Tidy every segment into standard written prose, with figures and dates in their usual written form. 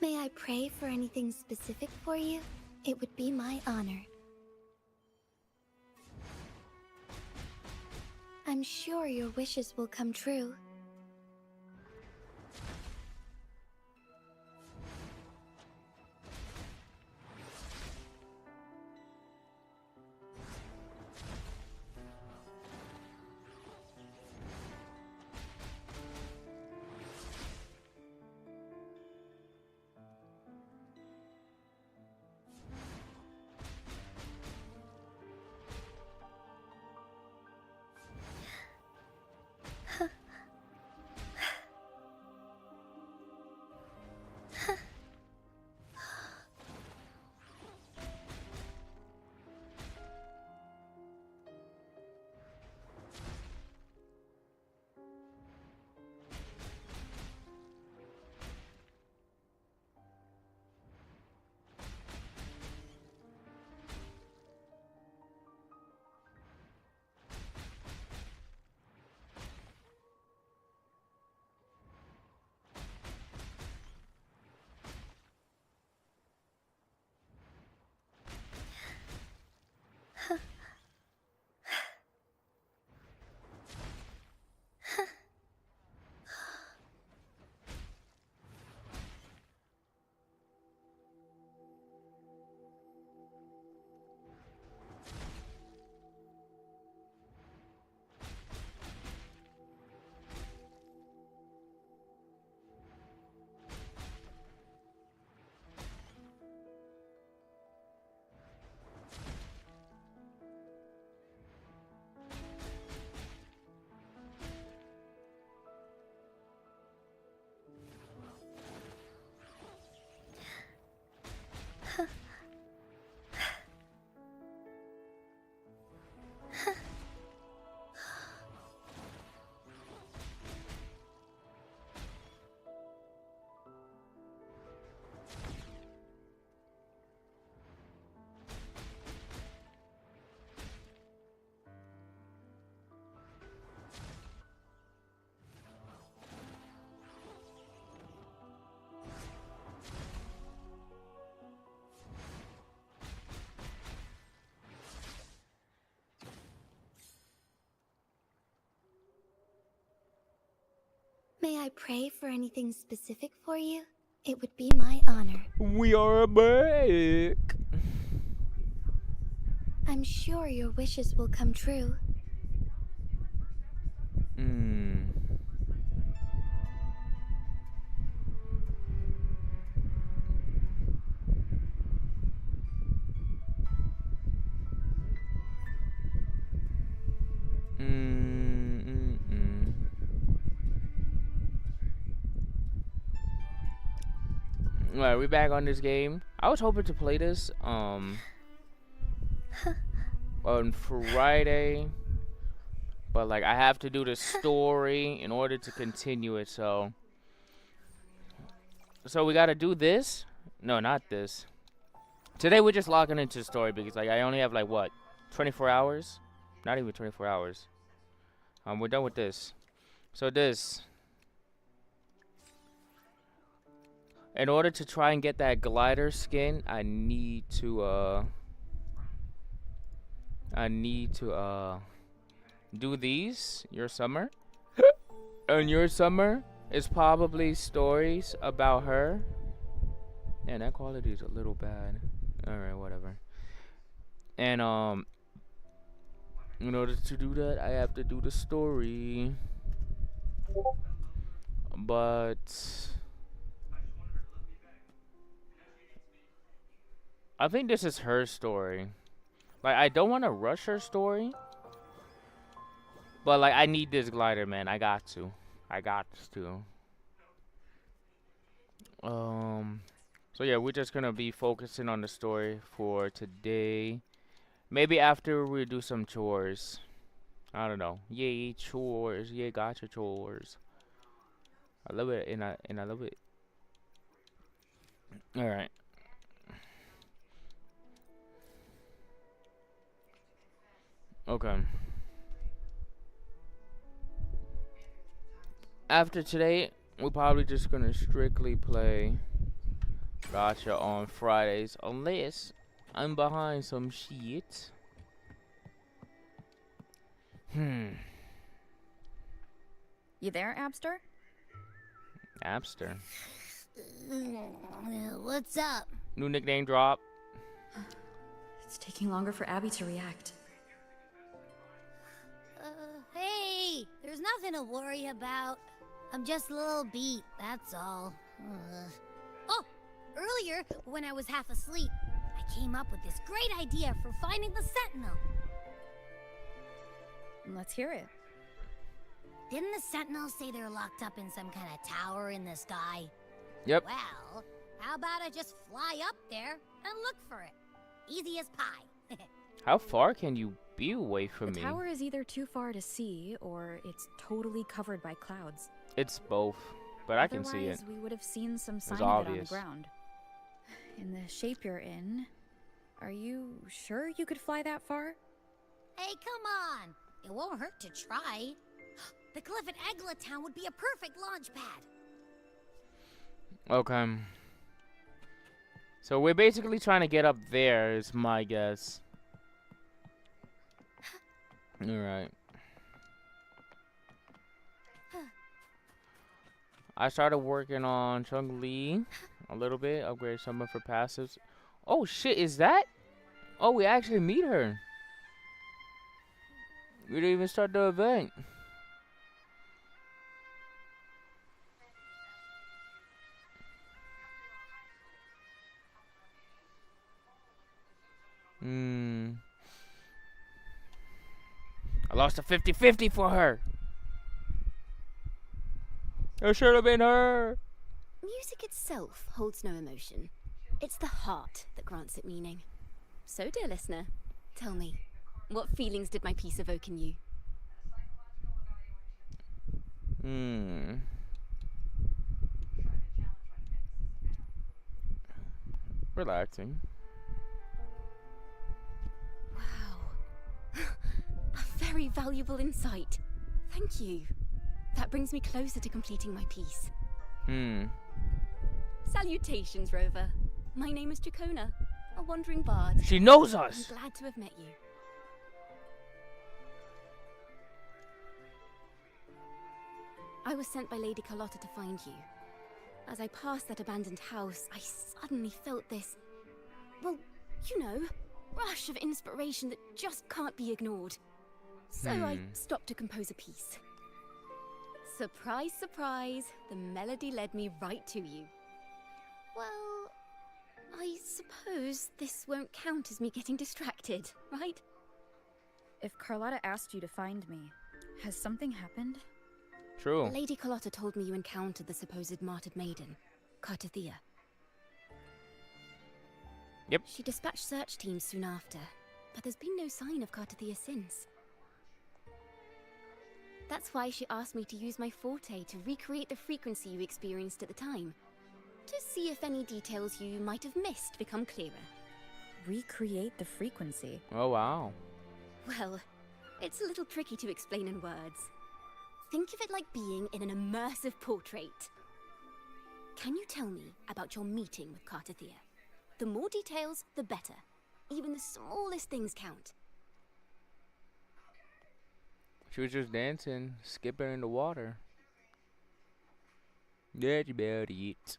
May I pray for anything specific for you? It would be my honor. I'm sure your wishes will come true. May I pray for anything specific for you? It would be my honor. We are back. I'm sure your wishes will come true. Alright, we back on this game. I was hoping to play this on Friday, but like I have to do the story in order to continue it, so we gotta do this. No, not this. Today we're just logging into the story because like I only have like what, 24 hours? Not even 24 hours. We're done with this. So this, in order to try and get that glider skin, I need to do these. Your summer. And your summer is probably stories about her. Man, that quality is a little bad. Alright, whatever. And in order to do that, I have to do the story. But I think this is her story. Like, I don't want to rush her story. But, like, I need this glider, man. I got to. So, yeah, we're just going to be focusing on the story for today. Maybe after we do some chores. I don't know. Yay, chores. Yay, gotcha chores. I love it, and I love it. Alright. Okay. After today, we're probably just gonna strictly play Gotcha on Fridays, unless I'm behind some shit. Hmm. You there, Abster? Abster. What's up? New nickname drop. It's taking longer for Abby to react. Hey, there's nothing to worry about. I'm just a little beat, that's all. Oh, earlier, when I was half asleep, I came up with this great idea for finding the Sentinel. Let's hear it. Didn't the Sentinels say they're locked up in some kind of tower in the sky? Yep. Well, how about I just fly up there and look for it? Easy as pie. How far can you be away from The me? tower is either too far to see, or it's totally covered by clouds. It's both, but I can see it. Otherwise, we would have seen some sign It's of it on the obvious. ground. In the shape you're in, are you sure you could fly that far? Hey, come on. It won't hurt to try. The cliff at Egla Town would be a perfect launch pad. Okay. So we're basically trying to get up there, is my guess. Alright. I started working on Chung Li a little bit, upgrade some of her passives. Oh shit, is that? Oh, we actually meet her. We didn't even start the event. I lost a 50-50 for her. It should have been her. Music itself holds no emotion. It's the heart that grants it meaning. So, dear listener, tell me, what feelings did my piece evoke in you? Relaxing. Wow. A very valuable insight. Thank you. That brings me closer to completing my piece. Salutations, Rover. My name is Dracona, a wandering bard. She knows us. I'm glad to have met you. I was sent by Lady Carlotta to find you. As I passed that abandoned house, I suddenly felt this, well, you know, rush of inspiration that just can't be ignored. So I stopped to compose a piece. Surprise, surprise, the melody led me right to you. Well, I suppose this won't count as me getting distracted, right? If Carlotta asked you to find me, has something happened? True. Lady Carlotta told me you encountered the supposed martyred maiden, Cartathea. Yep. She dispatched search teams soon after, but there's been no sign of Cartathea since. That's why she asked me to use my forte to recreate the frequency you experienced at the time, to see if any details you might have missed become clearer. Recreate the frequency? Oh, wow. Well, it's a little tricky to explain in words. Think of it like being in an immersive portrait. Can you tell me about your meeting with Cartathea? The more details, the better. Even the smallest things count. She was just dancing, skipping in the water. That's about it.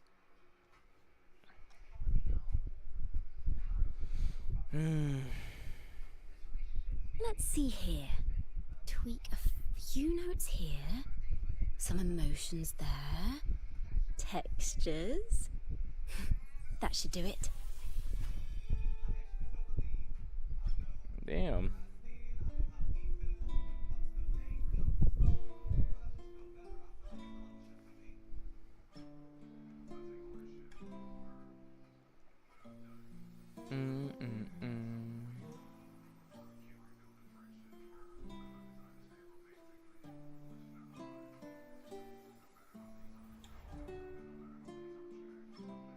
Let's see here. Tweak a few notes here. Some emotions there. Textures. That should do it. Damn.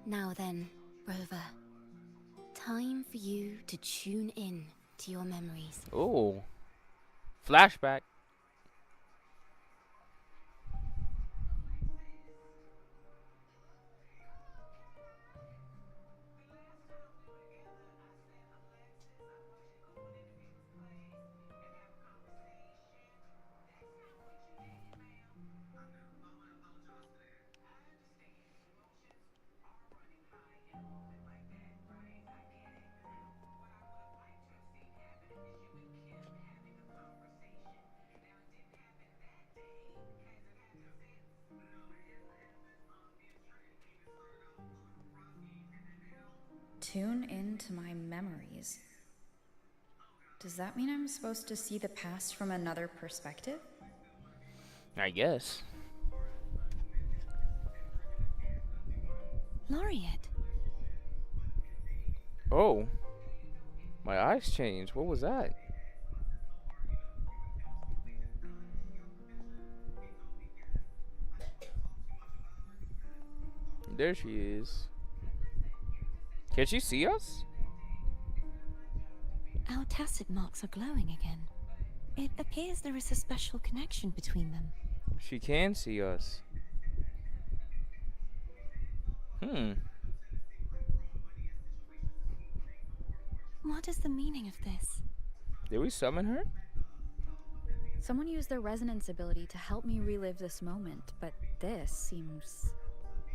Now then, Rover. Time for you to tune in to your memories. Oh. Flashback. Tune into my memories. Does that mean I'm supposed to see the past from another perspective? I guess. Laureate. Oh. My eyes changed. What was that? There she is. Can she see us? Our tacit marks are glowing again. It appears there is a special connection between them. She can see us. What is the meaning of this? Did we summon her? Someone used their resonance ability to help me relive this moment, but this seems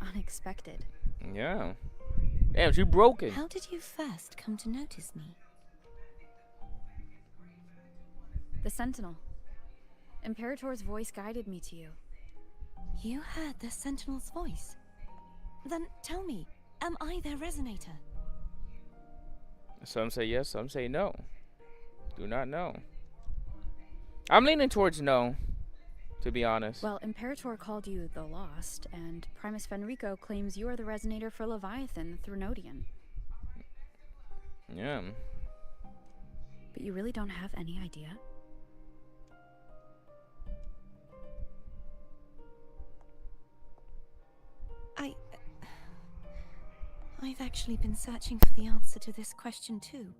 unexpected. Yeah. Damn, she broken. How did you first come to notice me? The Sentinel. Imperator's voice guided me to you. You heard the Sentinel's voice? Then tell me, am I their resonator? Some say yes, some say no. Do not know. I'm leaning towards no, to be honest. Well, Imperator called you the Lost, and Primus Fenrico claims you are the resonator for Leviathan, the Thrunodian. Yeah. But you really don't have any idea? I've actually been searching for the answer to this question too.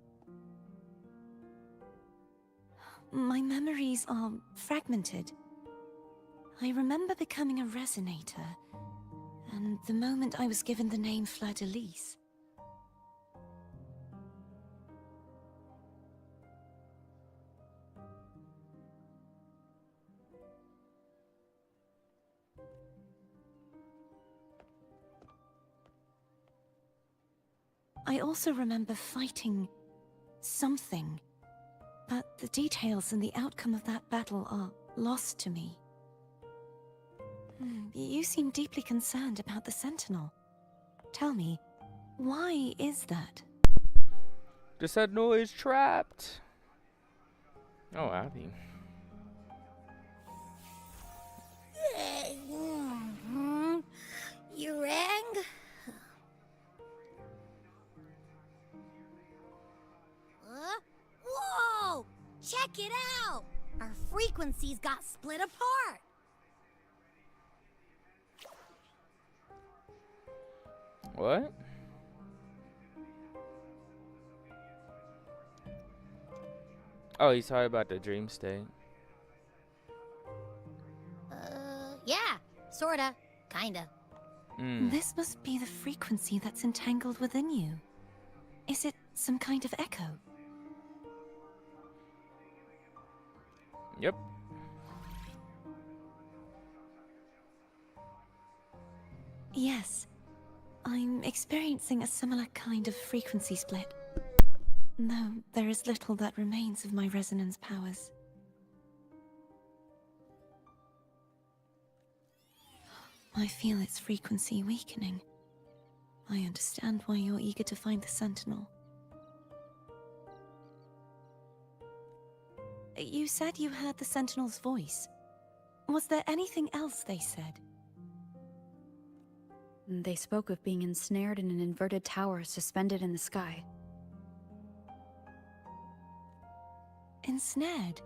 My memories are fragmented. I remember becoming a resonator, and the moment I was given the name Fleur-de-Lis. I also remember fighting something, but the details and the outcome of that battle are lost to me. You seem deeply concerned about the Sentinel. Tell me, why is that? The Sentinel is trapped. Oh, Abby. You rang? Whoa! Check it out! Our frequencies got split apart! What? Oh, he's talking about the dream state. Yeah, sorta. Kinda. This must be the frequency that's entangled within you. Is it some kind of echo? Yep. Yes. I'm experiencing a similar kind of frequency split. Though there is little that remains of my resonance powers. I feel its frequency weakening. I understand why you're eager to find the Sentinel. You said you heard the Sentinel's voice. Was there anything else they said? They spoke of being ensnared in an inverted tower suspended in the sky. Ensnared?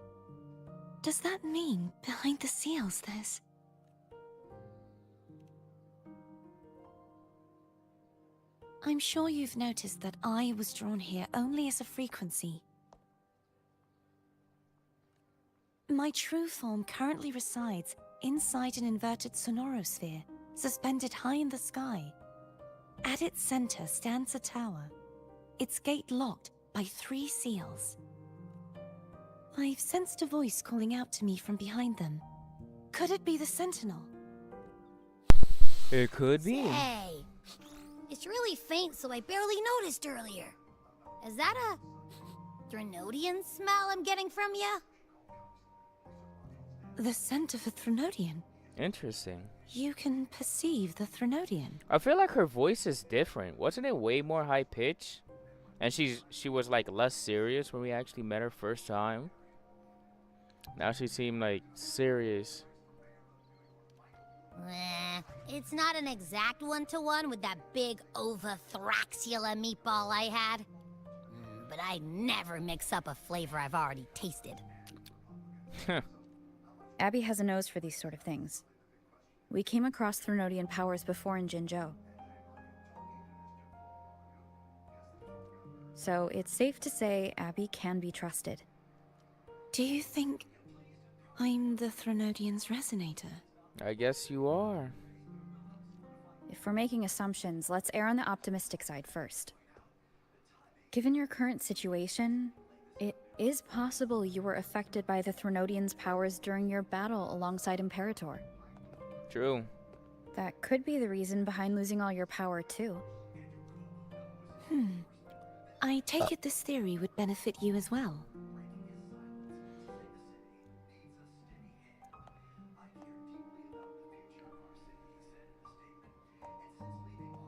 Does that mean behind the seals there's... I'm sure you've noticed that I was drawn here only as a frequency. My true form currently resides inside an inverted sonorosphere, suspended high in the sky. At its center stands a tower, its gate locked by 3 seals. I've sensed a voice calling out to me from behind them. Could it be the Sentinel? It could be. Hey, it's really faint, so I barely noticed earlier. Is that a Thrunodian smell I'm getting from you? The scent of a Thrunodian? Interesting. You can perceive the Threnodian. I feel like her voice is different. Wasn't it way more high pitched? And she was like less serious when we actually met her first time. Now she seemed like serious. It's not an exact one-to-one with that big Ovathraxula meatball I had. But I never mix up a flavor I've already tasted. Abby has a nose for these sort of things. We came across Threnodian powers before in Jinzhou. So it's safe to say Abby can be trusted. Do you think I'm the Threnodian's resonator? I guess you are. If we're making assumptions, let's err on the optimistic side first. Given your current situation, it is possible you were affected by the Threnodian's powers during your battle alongside Imperator. True. That could be the reason behind losing all your power, too. I take it this theory would benefit you as well.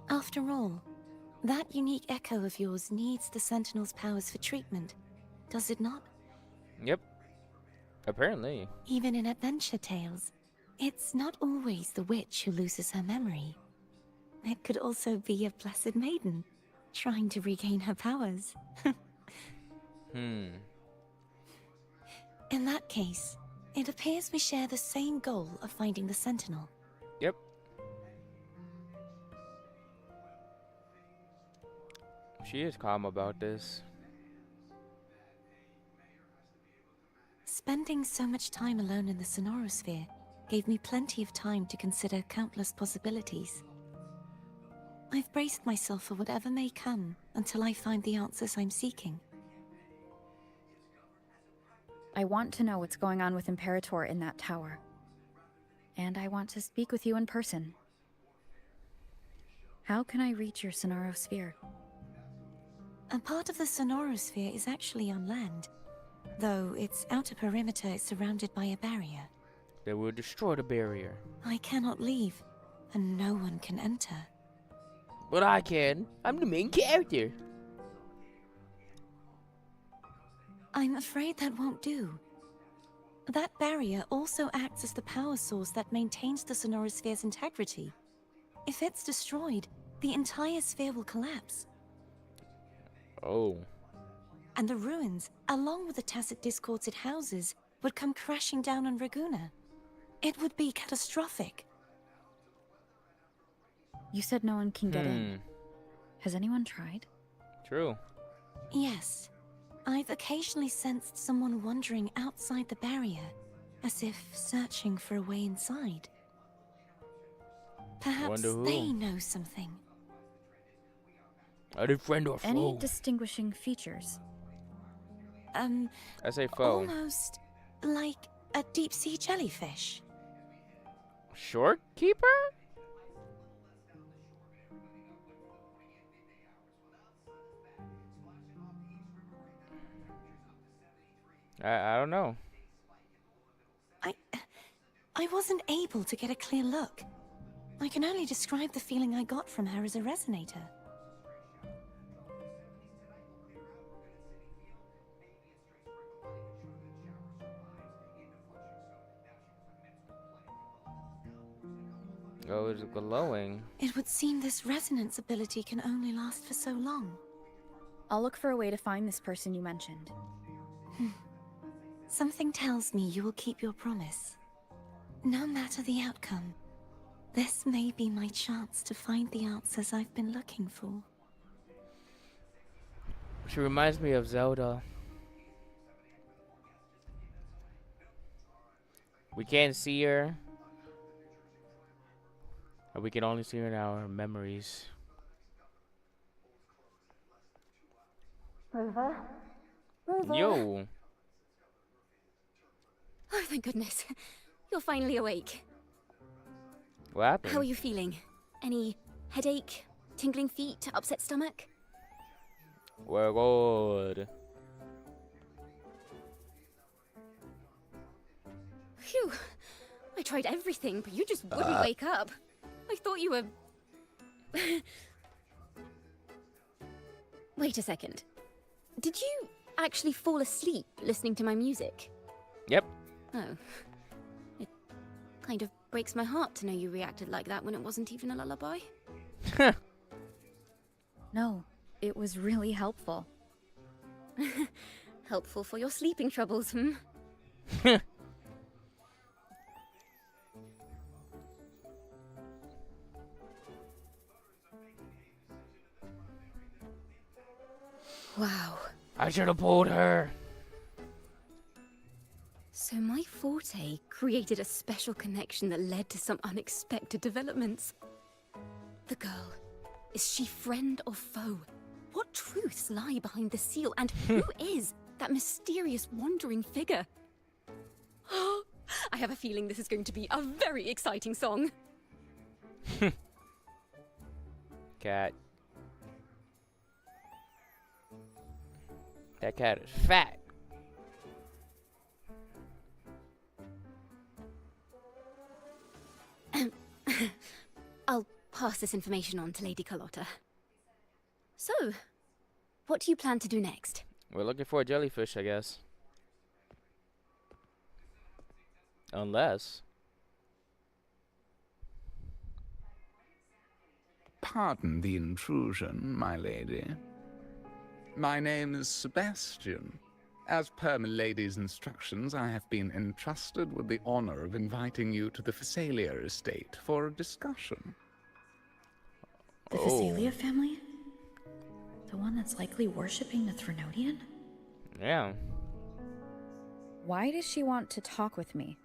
After all, that unique echo of yours needs the Sentinel's powers for treatment, does it not? Yep. Apparently. Even in adventure tales, it's not always the witch who loses her memory. It could also be a blessed maiden, trying to regain her powers. In that case, it appears we share the same goal of finding the Sentinel. Yep. She is calm about this. Spending so much time alone in the Sonorosphere gave me plenty of time to consider countless possibilities. I've braced myself for whatever may come until I find the answers I'm seeking. I want to know what's going on with Imperator in that tower. And I want to speak with you in person. How can I reach your Sonorosphere? A part of the Sonorosphere is actually on land, though its outer perimeter is surrounded by a barrier. They will destroy the barrier. I cannot leave, and no one can enter. But I can. I'm the main character. I'm afraid that won't do. That barrier also acts as the power source that maintains the Sonorosphere's integrity. If it's destroyed, the entire sphere will collapse. Oh. And the ruins, along with the tacit discords it houses, would come crashing down on Raguna. It would be catastrophic. You said no one can get in. Has anyone tried? True. Yes. I've occasionally sensed someone wandering outside the barrier, as if searching for a way inside. Perhaps Wonder who? they know something. Are they friend or foe? Any distinguishing features? I say foe. Almost like a deep-sea jellyfish. Short keeper? I don't know. I wasn't able to get a clear look. I can only describe the feeling I got from her as a resonator. Oh, it's glowing. It would seem this resonance ability can only last for so long. I'll look for a way to find this person you mentioned. Something tells me you will keep your promise. No matter the outcome, this may be my chance to find the answers I've been looking for. She reminds me of Zelda. We can't see her. And we can only see her in our memories. Rover? Rover? Yo. Oh, thank goodness. You're finally awake. What happened? How are you feeling? Any headache, tingling feet, upset stomach? We're good. Phew. I tried everything, but you just wouldn't wake up. I thought you were... Wait a second. Did you actually fall asleep listening to my music? Yep. Oh. It kind of breaks my heart to know you reacted like that when it wasn't even a lullaby. No, it was really helpful. Helpful for your sleeping troubles, hmm? Wow. I should have pulled her. So my forte created a special connection that led to some unexpected developments. The girl, is she friend or foe? What truths lie behind the seal, and who is that mysterious wandering figure? I have a feeling this is going to be a very exciting song. Cat. That cat is fat. I'll pass this information on to Lady Carlotta. So, what do you plan to do next? We're looking for a jellyfish, I guess. Unless... Pardon the intrusion, my lady. My name is Sebastian. As per milady's instructions, I have been entrusted with the honor of inviting you to the Phasalia estate for a discussion. The Phasalia family? The one that's likely worshipping the Threnodian? Yeah. Why does she want to talk with me?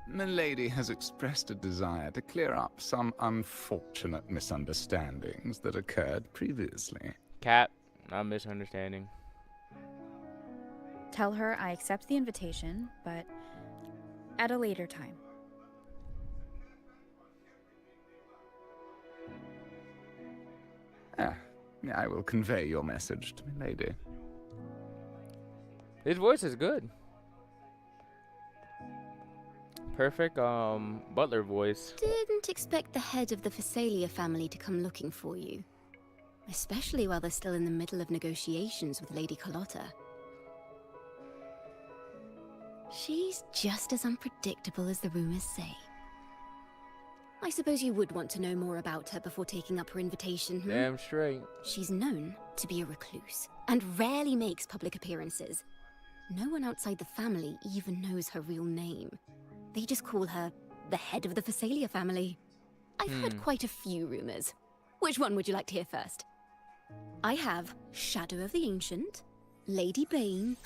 Milady has expressed a desire to clear up some unfortunate misunderstandings that occurred previously. Cat, not misunderstanding. Tell her I accept the invitation, but at a later time. I will convey your message to Milady. His voice is good. Perfect, butler voice. Didn't expect the head of the Phasalia family to come looking for you. Especially while they're still in the middle of negotiations with Lady Carlotta. She's just as unpredictable as the rumors say. I suppose you would want to know more about her before taking up her invitation, hmm? Damn straight. She's known to be a recluse, and rarely makes public appearances. No one outside the family even knows her real name. They just call her the head of the Phasalia family. I've heard quite a few rumors. Which one would you like to hear first? I have Shadow of the Ancient, Lady Bane,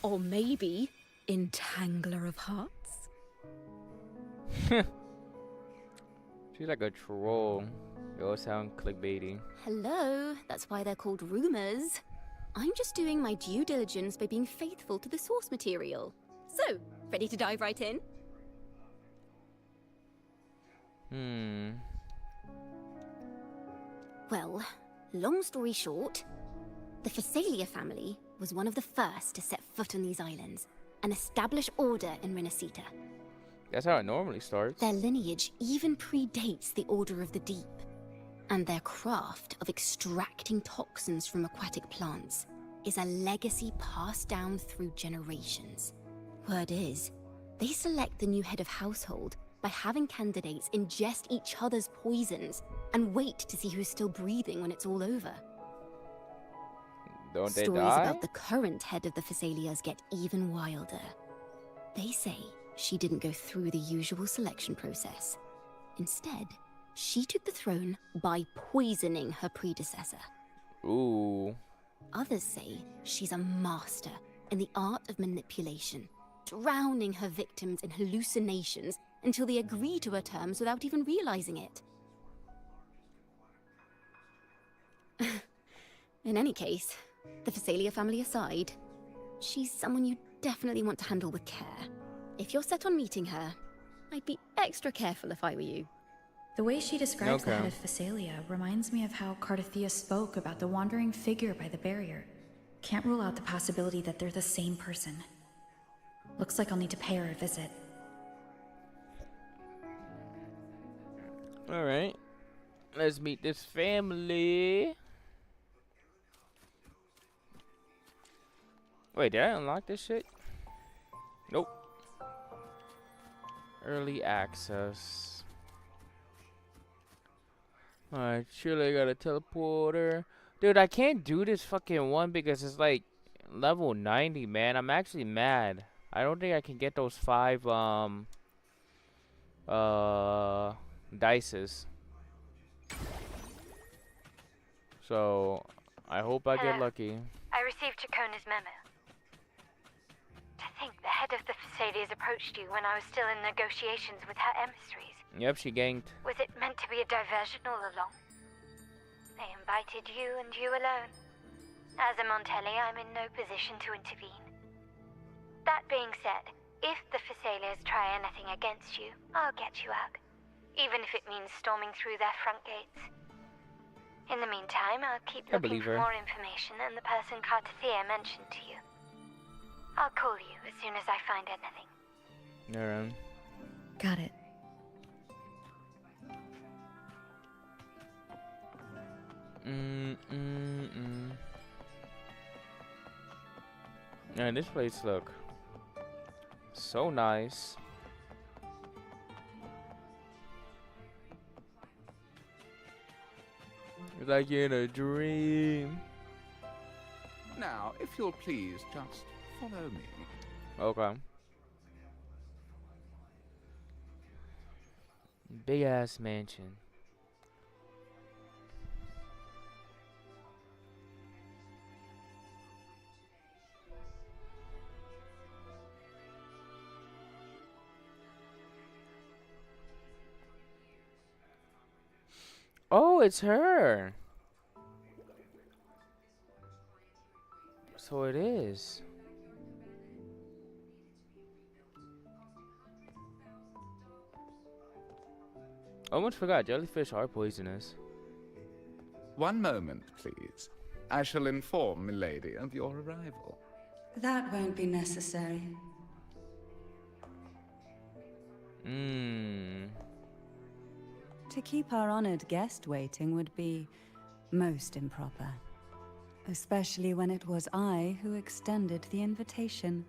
or maybe Entangler of Hearts. She's like a troll. They all sound clickbaity. Hello, that's why they're called rumors. I'm just doing my due diligence by being faithful to the source material. So, ready to dive right in? Well, long story short, the Phasalia family was one of the first to set foot on these islands and establish order in Renacita. That's how it normally starts. Their lineage even predates the Order of the Deep, and their craft of extracting toxins from aquatic plants is a legacy passed down through generations. Word is, they select the new head of household by having candidates ingest each other's poisons and wait to see who's still breathing when it's all over. Don't they Stories die? about the current head of the Phasalias get even wilder. They say she didn't go through the usual selection process. Instead, she took the throne by poisoning her predecessor. Ooh. Others say she's a master in the art of manipulation, drowning her victims in hallucinations until they agree to her terms without even realizing it. In any case, the Phasalia family aside, she's someone you definitely want to handle with care. If you're set on meeting her, I'd be extra careful if I were you. The way she describes the Okay. head of Phasalia reminds me of how Cardothea spoke about the wandering figure by the barrier. Can't rule out the possibility that they're the same person. Looks like I'll need to pay her a visit. All right. Let's meet this family. Wait, did I unlock this shit? Nope. Early access. Alright, surely I got a teleporter. Dude, I can't do this fucking one because it's like level 90, man. I'm actually mad. I don't think I can get those 5 dices. So I hope I get Hello. lucky. I received Chacona's memo. To think the head of the Thessalians approached you when I was still in negotiations with her emissaries. Yep, she ganked. Was it meant to be a diversion all along? They invited you and you alone. As a Montelli, I'm in no position to intervene. That being said, if the Thessalians try anything against you, I'll get you out. Even if it means storming through their front gates. In the meantime, I'll keep I looking believe for her. more information and the person Cartathea mentioned to you. I'll call you as soon as I find anything. Alright. Got it. Man, this place look so nice. It's like in a dream. Now, if you'll please, just follow me. Okay. Big ass mansion. Oh, it's her. So it is. Almost forgot, jellyfish are poisonous. One moment, please. I shall inform milady of your arrival. That won't be necessary. To keep our honored guest waiting would be most improper. Especially when it was I who extended the invitation.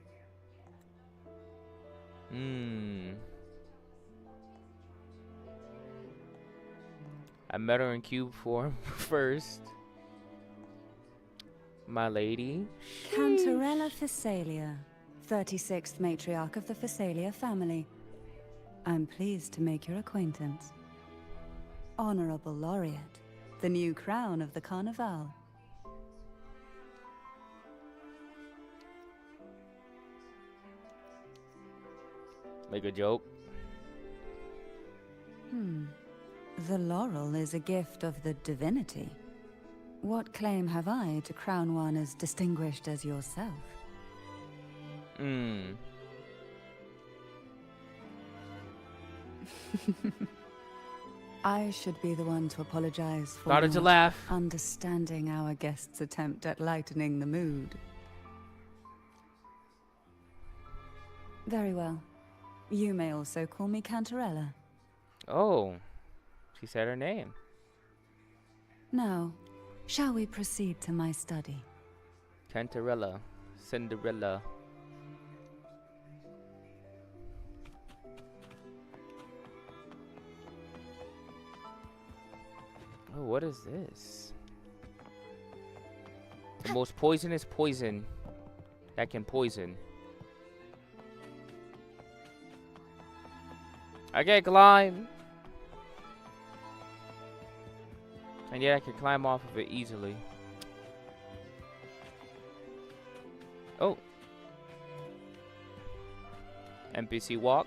I met her in cube form first. My lady. Cantarella Thessalia, 36th matriarch of the Thessalia family. I'm pleased to make your acquaintance. Honorable Laureate, the new crown of the Carnival. Make a joke. The laurel is a gift of the divinity. What claim have I to crown one as distinguished as yourself? I should be the one to apologize for Started to not laugh. understanding our guest's attempt at lightening the mood. Very well. You may also call me Cantarella. Oh, she said her name. Now, shall we proceed to my study? Cantarella. Cinderella. Oh, what is this? The most poisonous poison that can poison. I can't climb. And yet I can climb off of it easily. Oh. NPC walk.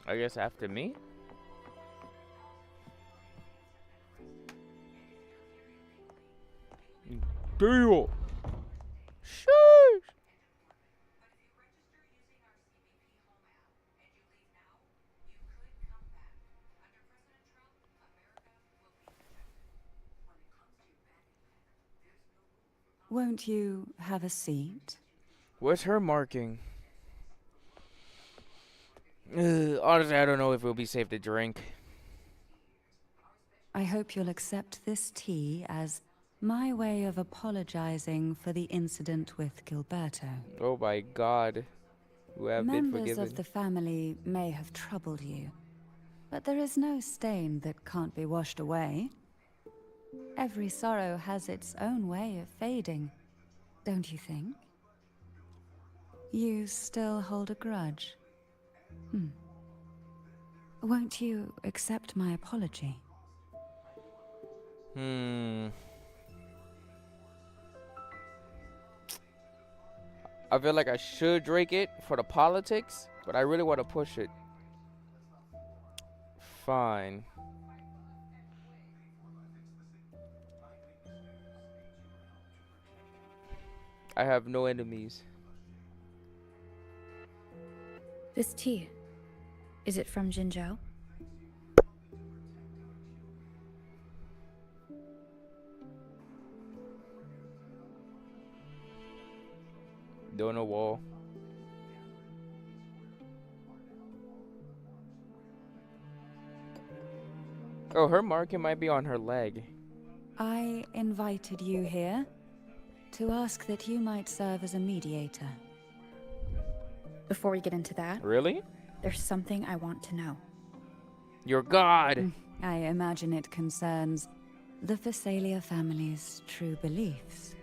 I guess after me? Deal. Sheesh. Won't you have a seat? Where's her marking? Honestly, I don't know if it'll be safe to drink. I hope you'll accept this tea as my way of apologizing for the incident with Gilberto. Oh my god. You have been Members forgiven. of the family may have troubled you, but there is no stain that can't be washed away. Every sorrow has its own way of fading, don't you think? You still hold a grudge? Won't you accept my apology? I feel like I should drink it for the politics, but I really want to push it. Fine. I have no enemies. This tea, is it from Jinzhou? Doing a wall. Oh, her marking might be on her leg. I invited you here to ask that you might serve as a mediator. Before we get into that, Really? there's something I want to know. Your god! I imagine it concerns the Phasalia family's true beliefs.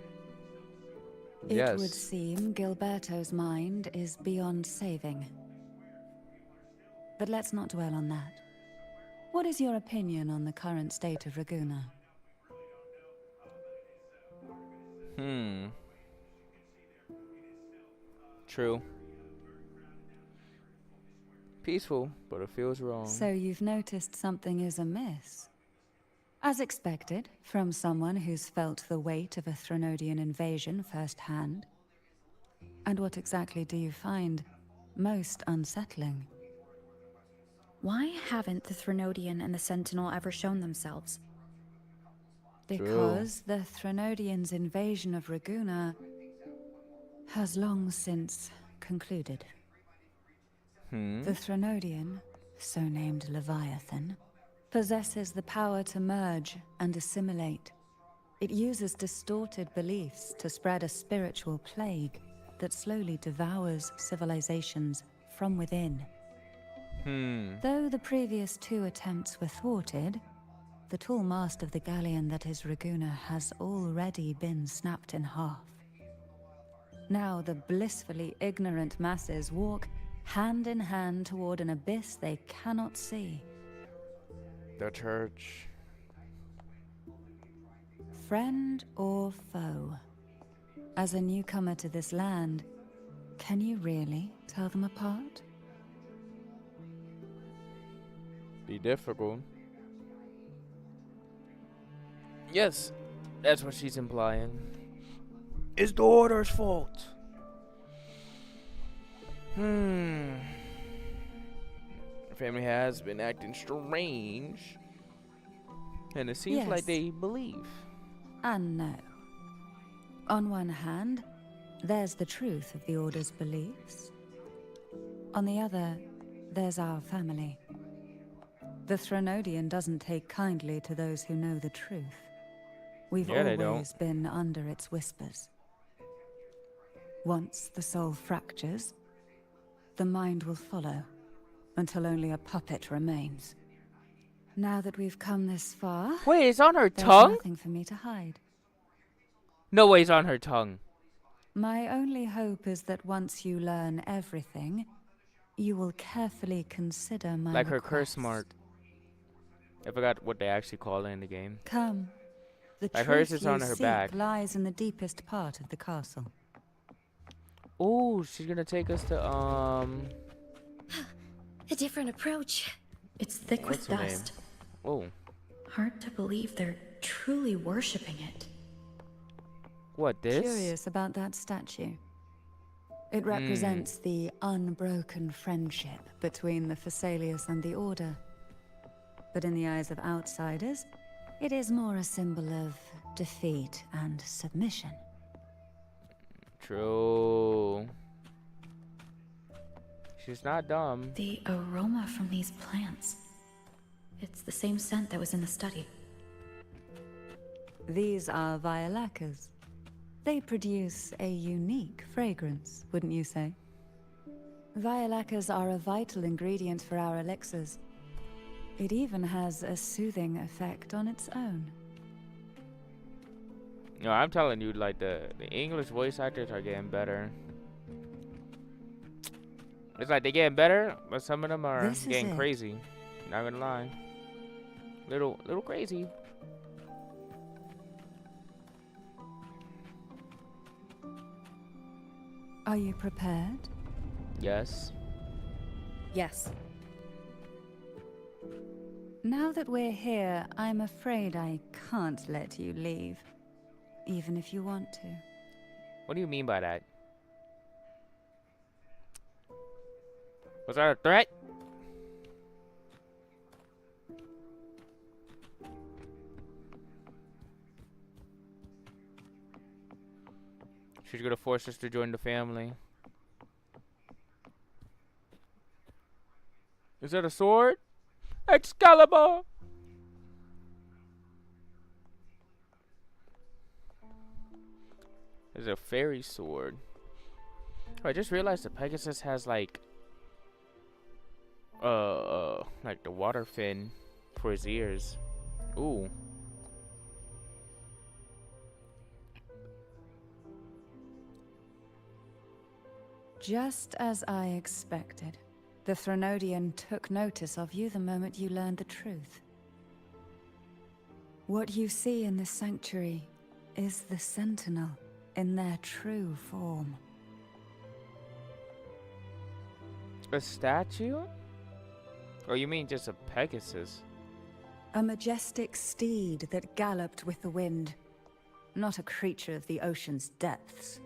It would Yes. seem Gilberto's mind is beyond saving. But let's not dwell on that. What is your opinion on the current state of Raguna? True. Peaceful, but it feels wrong. So you've noticed something is amiss. As expected, from someone who's felt the weight of a Threnodian invasion firsthand. And what exactly do you find most unsettling? Why haven't the Threnodian and the Sentinel ever shown themselves? Because the Threnodians' invasion of Raguna has long since concluded. The Threnodian, so named Leviathan, possesses the power to merge and assimilate. It uses distorted beliefs to spread a spiritual plague that slowly devours civilizations from within. Though the previous two attempts were thwarted, the tall mast of the galleon that is Raguna has already been snapped in half. Now the blissfully ignorant masses walk hand in hand toward an abyss they cannot see. The church. Friend or foe? As a newcomer to this land, can you really tell them apart? Be difficult. Yes, that's what she's implying. It's the Order's fault. The family has been acting strange. And it seems like Yes. they believe. And no. On one hand, there's the truth of the Order's beliefs. On the other, there's our family. The Threnodian doesn't take kindly to those who know the truth. We've Yeah, they don't. always been under its whispers. Once the soul fractures, the mind will follow, until only a puppet remains. Now that we've come this far, Wait, it's on her there's tongue? nothing for me to hide. No way, it's on her tongue. My only hope is that once you learn everything, you will carefully consider my Like her curse request. mark. I forgot what they actually call it in the game. Come. The Like truth hers is you on her seek back. lies in the deepest part of the castle. Oh, she's gonna take us to A different approach. It's thick What's with her name? dust. Oh, Hard to believe they're truly worshipping it. what this? Curious about that statue. It represents the unbroken friendship between the Phasaelius and the Order. But in the eyes of outsiders, it is more a symbol of defeat and submission. True. She's not dumb. The aroma from these plants. It's the same scent that was in the study. These are violacas. They produce a unique fragrance, wouldn't you say? Violacas are a vital ingredient for our elixirs. It even has a soothing effect on its own. No, I'm telling you, like the English voice actors are getting better. It's like they're getting better, but some of them are This is getting it. crazy. Not gonna lie. Little crazy. Are you prepared? Yes. Yes. Now that we're here, I'm afraid I can't let you leave. Even if you want to. What do you mean by that? Was that a threat? She's gonna force us to join the family. Is that a sword? Excalibur! There's a fairy sword. Oh, I just realized the Pegasus has like the water fin for his ears. Ooh. Just as I expected. The Threnodian took notice of you the moment you learned the truth. What you see in this sanctuary is the Sentinel in their true form. A statue? Or you mean just a Pegasus? A majestic steed that galloped with the wind. Not a creature of the ocean's depths.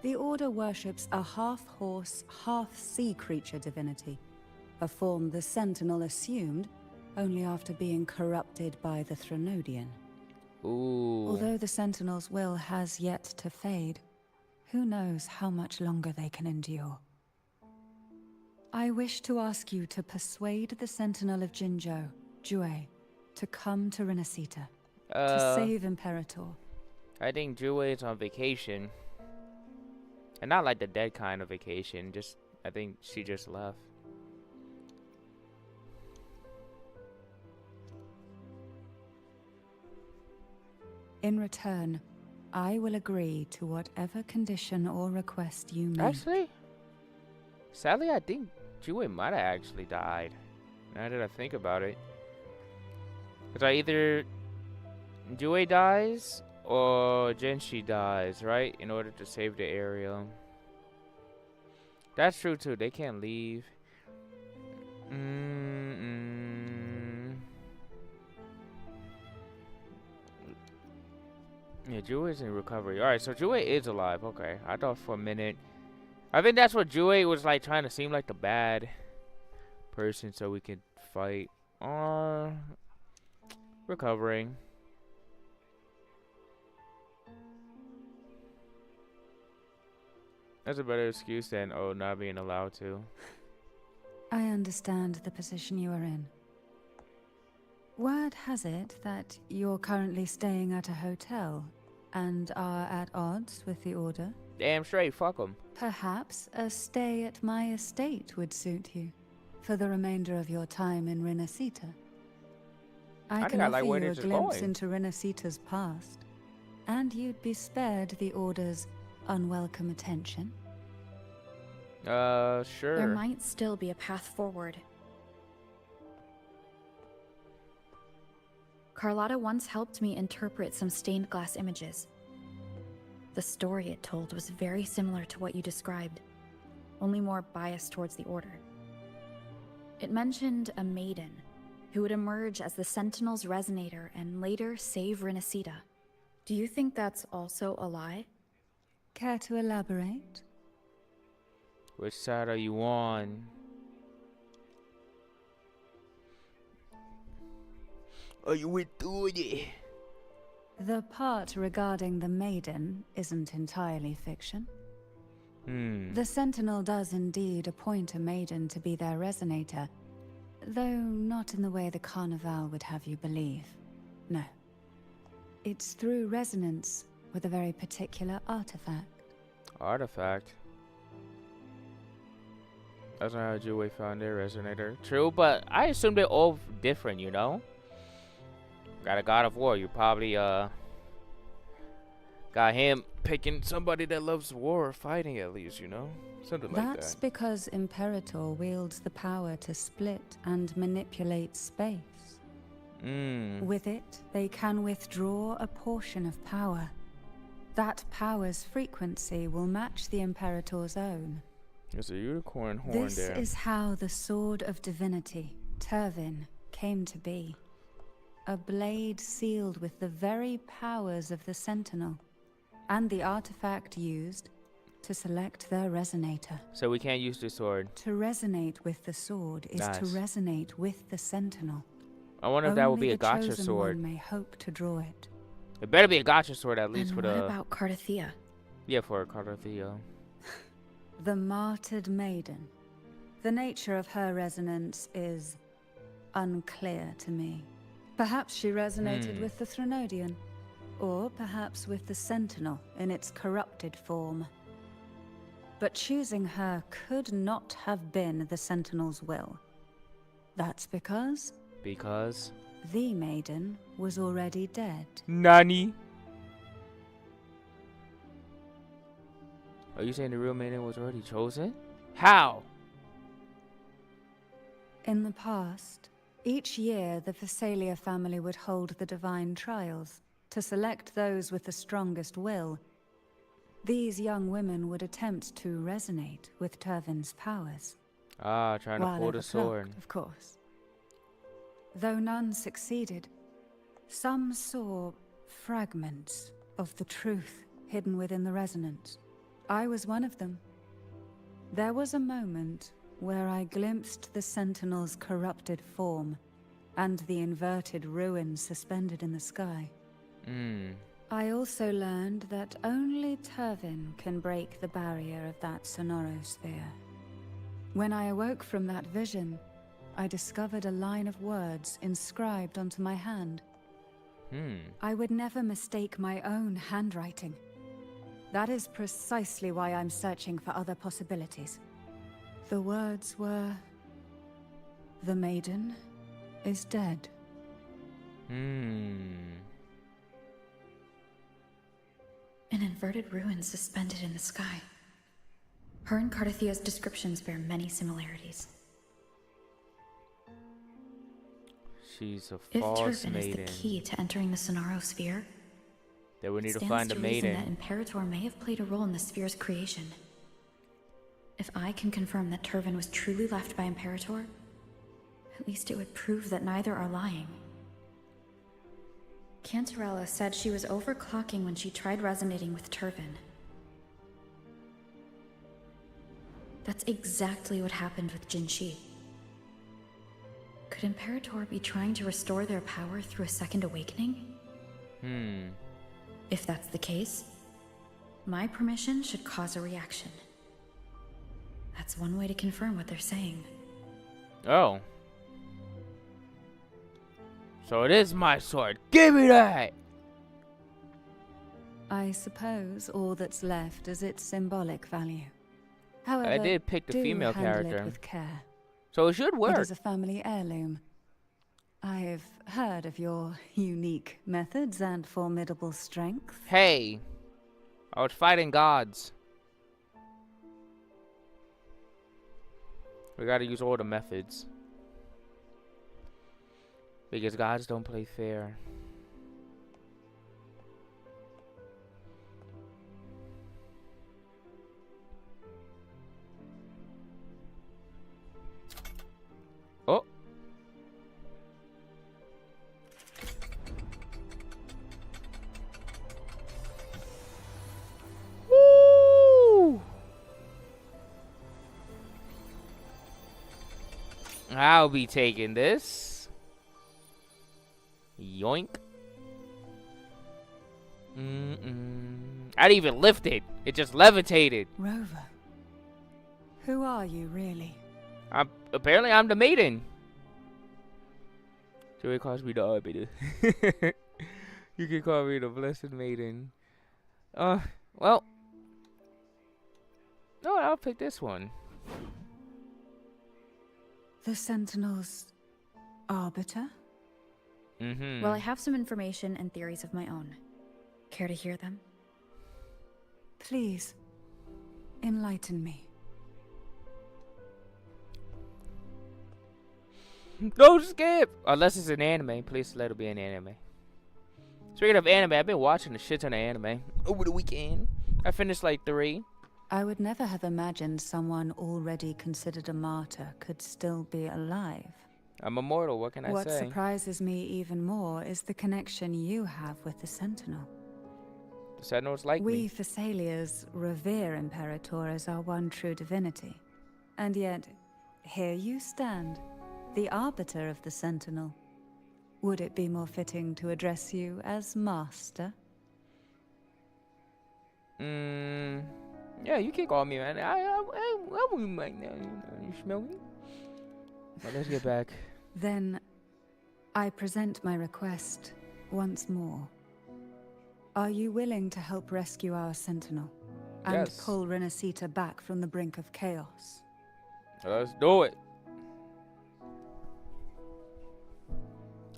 The Order worships a half-horse, half-sea creature divinity, a form the Sentinel assumed only after being corrupted by the Threnodian. Ooh. Although the Sentinel's will has yet to fade, who knows how much longer they can endure. I wish to ask you to persuade the Sentinel of Jinzhou, Jue, to come to Renacita, to save Imperator. I think Jue is on vacation. And not like the dead kind of vacation, just, I think she just left. In return, I will agree to whatever condition or request you make. Actually, sadly, I think Jue might have actually died. Now that I think about it. Because either Jue dies or Genshi dies, right? In order to save the area. That's true too. They can't leave. Yeah, Jue is in recovery. Alright, so Jue is alive. Okay. I thought for a minute. I think that's what Jue was like, trying to seem like the bad person so we could fight. Recovering. That's a better excuse than, oh, not being allowed to. I understand the position you are in. Word has it that you're currently staying at a hotel and are at odds with the Order. Damn straight, fuck 'em. Perhaps a stay at my estate would suit you for the remainder of your time in Renacita. I think can I offer like where you a this is glimpse going. into Renacita's past, and you'd be spared the Order's unwelcome attention. Sure. There might still be a path forward. Carlotta once helped me interpret some stained glass images. The story it told was very similar to what you described, only more biased towards the Order. It mentioned a maiden who would emerge as the Sentinel's resonator and later save Renacita. Do you think that's also a lie? Care to elaborate? Which side are you on? Are you with Duty? The part regarding the maiden isn't entirely fiction. The Sentinel does indeed appoint a maiden to be their resonator, though not in the way the Carnival would have you believe. No. It's through resonance with a very particular artifact. Artifact? That's not how Jue found their resonator. True, but I assume they're all different, you know? Got a God of War, you probably, got him picking somebody that loves war or fighting at least, you know? Something like that. That's because Imperator wields the power to split and manipulate space. With it, they can withdraw a portion of power. That power's frequency will match the Imperator's own. There's a unicorn horn This there. is how the Sword of Divinity, Turvin, came to be. A blade sealed with the very powers of the Sentinel, and the artifact used to select their resonator. So we can't use the sword. To resonate with the sword is to Nice. resonate with the Sentinel. I wonder if that would be Only a the gotcha chosen sword. one may hope to draw it. It better be a gotcha sword at least And for what the... about Cardathea? Yeah, for a Cardathea. The Martyred Maiden. The nature of her resonance is unclear to me. Perhaps she resonated with the Threnodian, or perhaps with the Sentinel in its corrupted form. But choosing her could not have been the Sentinel's will. That's because Because... the Maiden was already dead. Nani? Are you saying the real maiden was already chosen? How? In the past, each year the Phasalia family would hold the Divine Trials to select those with the strongest will. These young women would attempt to resonate with Turvin's powers. Ah, trying to While pull the overclocked, sword. of course. Though none succeeded, some saw fragments of the truth hidden within the resonance. I was one of them. There was a moment where I glimpsed the Sentinel's corrupted form and the inverted ruins suspended in the sky. I also learned that only Turvin can break the barrier of that sonorosphere. When I awoke from that vision, I discovered a line of words inscribed onto my hand. I would never mistake my own handwriting. That is precisely why I'm searching for other possibilities. The words were... "The maiden is dead." An inverted ruin suspended in the sky. Her and Cardathea's descriptions bear many similarities. She's a If false Turvin is maiden. the key to entering the Sonorosphere, Then we need to stands find a to reason that maiden. Imperator may have played a role in the sphere's creation. If I can confirm that Turvin was truly left by Imperator, at least it would prove that neither are lying. Cantarella said she was overclocking when she tried resonating with Turvin. That's exactly what happened with Jinshi. Could Imperator be trying to restore their power through a second awakening? If that's the case, my permission should cause a reaction. That's one way to confirm what they're saying. Oh. So it is my sword. Give me that! I suppose all that's left is its symbolic value. However, I did pick the do female handle character. it with care. So it should It work. is a family heirloom. I've heard of your unique methods and formidable strength. Hey. I was fighting gods. We gotta use all the methods. Because gods don't play fair. Oh. Woo! I'll be taking this. Yoink. I didn't even lift it. It just levitated. Rover. Who are you, really? Apparently I'm the maiden. Joey calls me the arbiter. You can call me the blessed maiden. Well. No, I'll pick this one. The Sentinel's arbiter? Mm-hmm. Well, I have some information and theories of my own. Care to hear them? Please, enlighten me. Don't skip! Unless it's an anime. Please let it be an anime. Speaking of anime, I've been watching a shit ton of anime over the weekend. I finished like 3. I would never have imagined someone already considered a martyr could still be alive. I'm immortal, what can I What say? surprises me even more is the connection you have with the Sentinel. The Sentinels like We me. Thessalians revere Imperator as our one true divinity. And yet, here you stand, the arbiter of the Sentinel. Would it be more fitting to address you as Master? Yeah, you can call me, man. I wouldn't mind now. You smell me? But let's get back. Then, I present my request once more. Are you willing to help rescue our Sentinel? And Yes. pull Renacita back from the brink of chaos? Let's do it.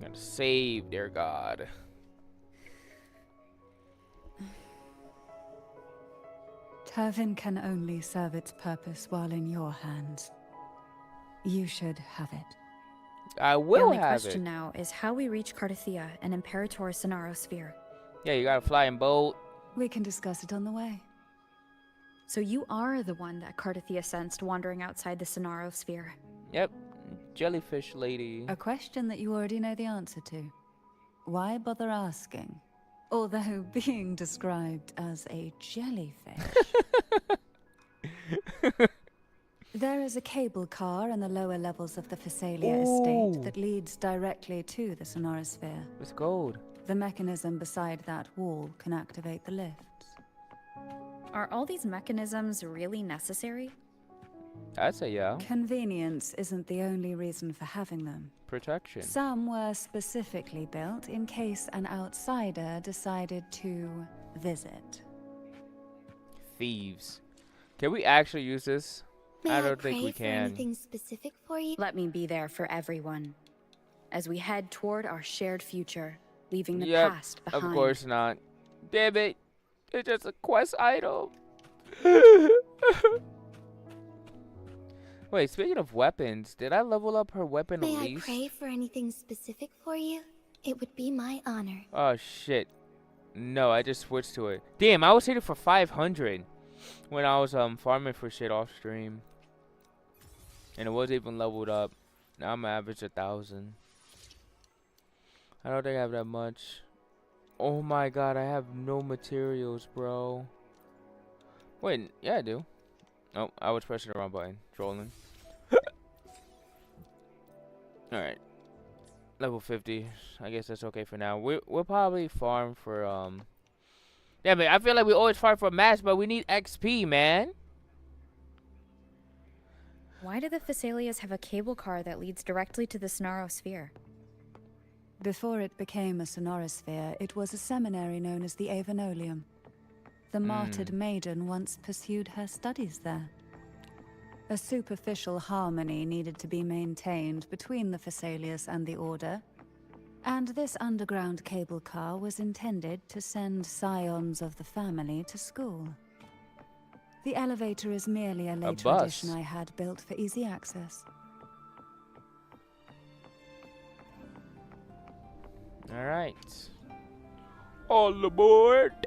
Gotta save their god. Turvin can only serve its purpose while in your hands. You should have it. I The will only have question it. now is how we reach Cardathia and Imperator Sonaro Sphere. Yeah, you gotta fly in boat. We can discuss it on the way. So you are the one that Cardathia sensed wandering outside the Sonaro Sphere. Yep. Jellyfish lady. A question that you already know the answer to. Why bother asking? Although being described as a jellyfish. There is a cable car in the lower levels of the Phasalia estate Ooh. that leads directly to the Sonorosphere. It's gold. The mechanism beside that wall can activate the lifts. Are all these mechanisms really necessary? I'd say yeah. Convenience isn't the only reason for having them. Protection. Some were specifically built in case an outsider decided to visit. Thieves. Can we actually use this? May I don't pray think we for can. anything specific for you? Let me be there for everyone. As we head toward our shared future, leaving the Yep, past behind. Of course not. Damn it. It's just a quest item. Wait, speaking of weapons, did I level up her weapon May at I least? pray for anything specific for you? It would be my honor. Oh shit. No, I just switched to it. Damn, I was hitting for 500 when I was farming for shit off stream. And it wasn't even leveled up. Now I'm average 1,000. I don't think I have that much. Oh my god, I have no materials, bro. Wait, yeah I do. Oh, I was pressing the wrong button. Trolling. Alright. Level 50. I guess that's okay for now. We'll probably farm for yeah, but I feel like we always farm for match, but we need XP, man. Why do the Phasalias have a cable car that leads directly to the Sonaro Sphere? Before it became a sonorosphere, it was a seminary known as the Avenolium. The martyred maiden once pursued her studies there. A superficial harmony needed to be maintained between the Phasalias and the Order, and this underground cable car was intended to send scions of the family to school. The elevator is merely a later bus. addition I had built for easy access. Alright. All aboard.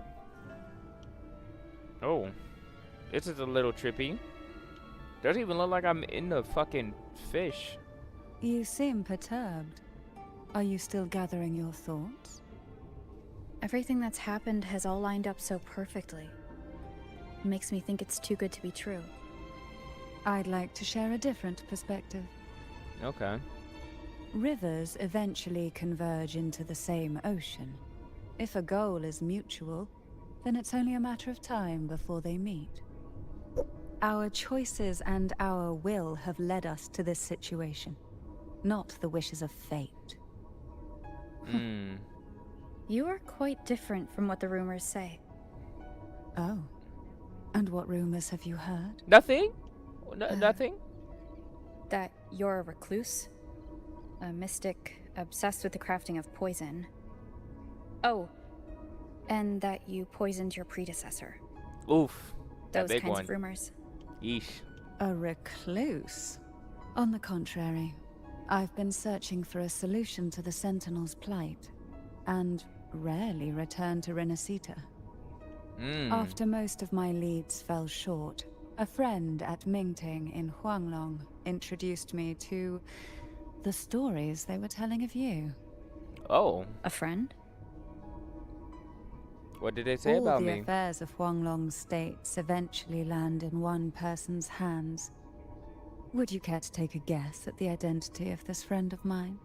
Oh. This is a little trippy. Doesn't even look like I'm in the fucking fish. You seem perturbed. Are you still gathering your thoughts? Everything that's happened has all lined up so perfectly. It makes me think it's too good to be true. I'd like to share a different perspective. Okay. Rivers eventually converge into the same ocean. If a goal is mutual, then it's only a matter of time before they meet. Our choices and our will have led us to this situation, not the wishes of fate. Hmm. You are quite different from what the rumors say. Oh. And what rumors have you heard? Nothing? Nothing? That you're a recluse, a mystic obsessed with the crafting of poison. Oh, and that you poisoned your predecessor. Oof. That Those big kinds one. of rumors. Yeesh. A recluse? On the contrary, I've been searching for a solution to the Sentinel's plight, and rarely return to Renacita. After most of my leads fell short, a friend at Mingting in Huanglong introduced me to the stories they were telling of you. Oh. A friend? What did they say All about the me? affairs of Huanglong's states eventually land in one person's hands. Would you care to take a guess at the identity of this friend of mine?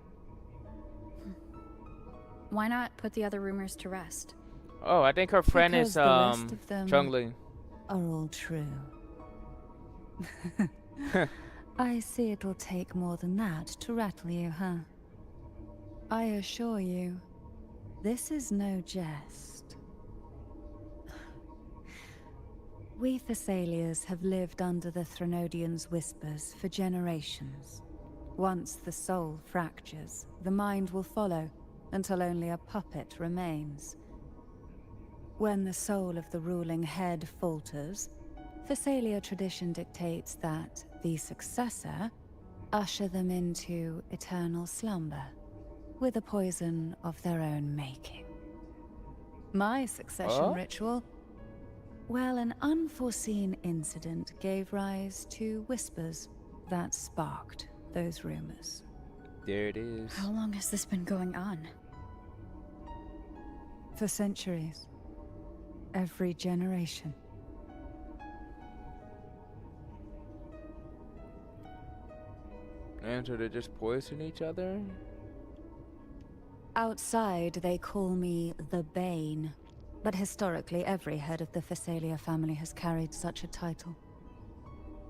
Why not put the other rumors to rest? Oh, I think her friend Because is the rest of them Chungli. are all true. I see it'll take more than that to rattle you, huh? I assure you, this is no jest. We Thessalians have lived under the Threnodians' whispers for generations. Once the soul fractures, the mind will follow, until only a puppet remains. When the soul of the ruling head falters, Thessalia tradition dictates that the successor usher them into eternal slumber, with a poison of their own making. My succession ritual? Well, an unforeseen incident gave rise to whispers that sparked those rumors. There it is. How long has this been going on? For centuries. Every generation. And so they just poison each other? Outside, they call me the Bane. But historically, every head of the Thessalia family has carried such a title.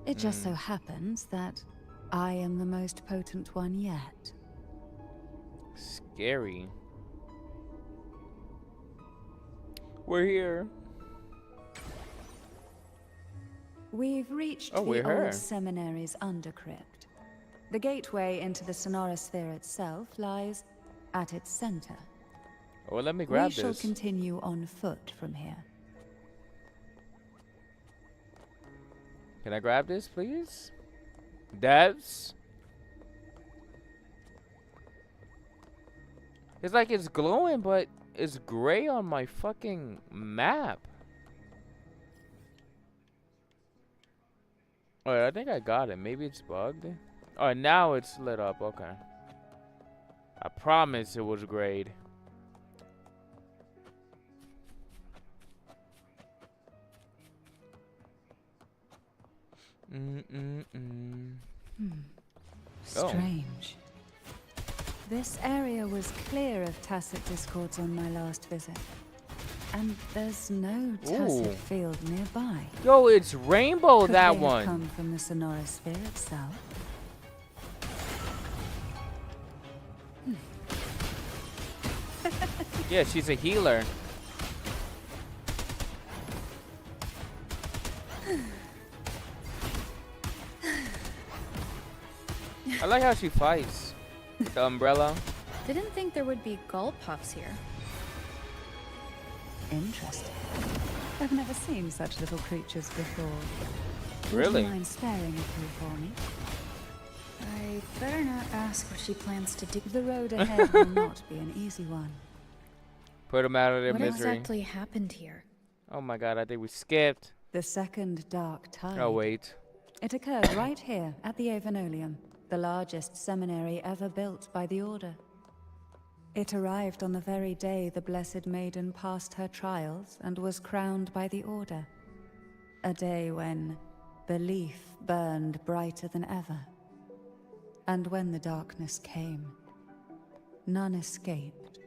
It just so happens that I am the most potent one yet. Scary. We're here. We've reached Oh, we're the here. old seminary's undercrypt. The gateway into the Sonorosphere itself lies at its center. Well, let me grab We shall this. continue on foot from here. Can I grab this, please? Devs? It's like it's glowing, but it's gray on my fucking map. Alright, I think I got it. Maybe it's bugged. Oh, now it's lit up. Okay. I promise it was grayed. Oh. Strange. This area was clear of tacit discords on my last visit. And there's no tacit Ooh. field nearby. Yo, it's rainbow, Could that they have one. come from the Sonorosphere itself? Yeah, she's a healer. I like how she fights with the umbrella. Didn't think there would be gull puffs here. Interesting. I've never seen such little creatures before. Really? Would you mind sparing a few for me? I better not ask what she plans to do. The road ahead will not be an easy one. Put them out of their What misery. exactly happened here? Oh my god, I think we skipped. The second dark tide. Oh wait. It occurred right here at the Avenolium, the largest seminary ever built by the Order. It arrived on the very day the Blessed Maiden passed her trials and was crowned by the Order. A day when belief burned brighter than ever. And when the darkness came, none escaped.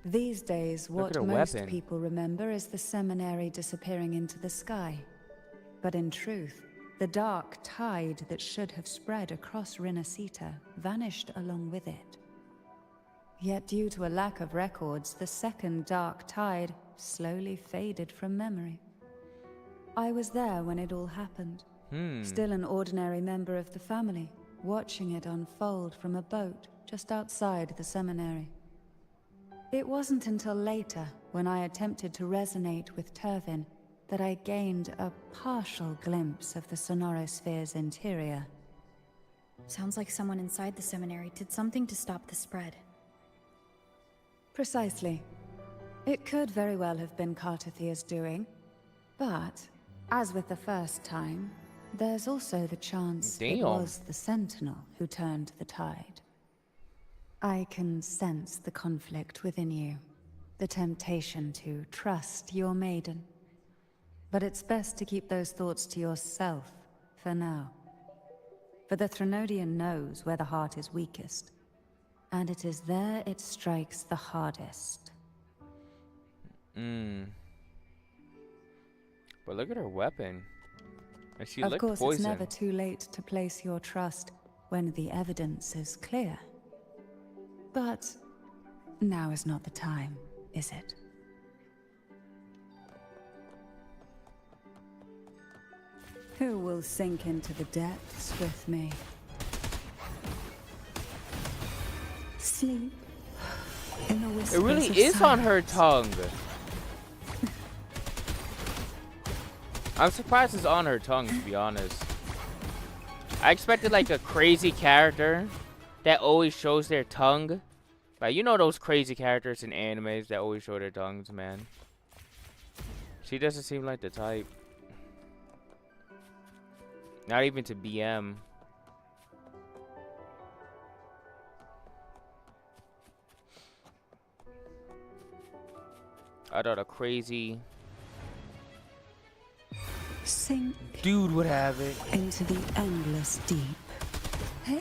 These days, Look at what her most weapon. people remember is the seminary disappearing into the sky. But in truth, the dark tide that should have spread across Rinasita vanished along with it. Yet due to a lack of records, the second dark tide slowly faded from memory. I was there when it all happened, still an ordinary member of the family, watching it unfold from a boat just outside the seminary. It wasn't until later, when I attempted to resonate with Turvin, that I gained a partial glimpse of the Sonorosphere's interior. Sounds like someone inside the seminary did something to stop the spread. Precisely. It could very well have been Kartathia's doing, but, as with the first time, there's also the chance it Damn. was the Sentinel who turned the tide. I can sense the conflict within you, the temptation to trust your maiden. But it's best to keep those thoughts to yourself for now. For the Threnodian knows where the heart is weakest, and it is there it strikes the hardest. But look at her weapon. And she Of looked course, poison. it's never too late to place your trust when the evidence is clear. But now is not the time, is it? Who will sink into the depths with me? Sleep in the whispers It really of is on her silence. tongue. I'm surprised it's on her tongue, to be honest. I expected like a crazy character that always shows their tongue. Like, you know those crazy characters in animes that always show their tongues, man. She doesn't seem like the type. Not even to BM. I thought a crazy Sink dude would have it. into the endless deep. Hey?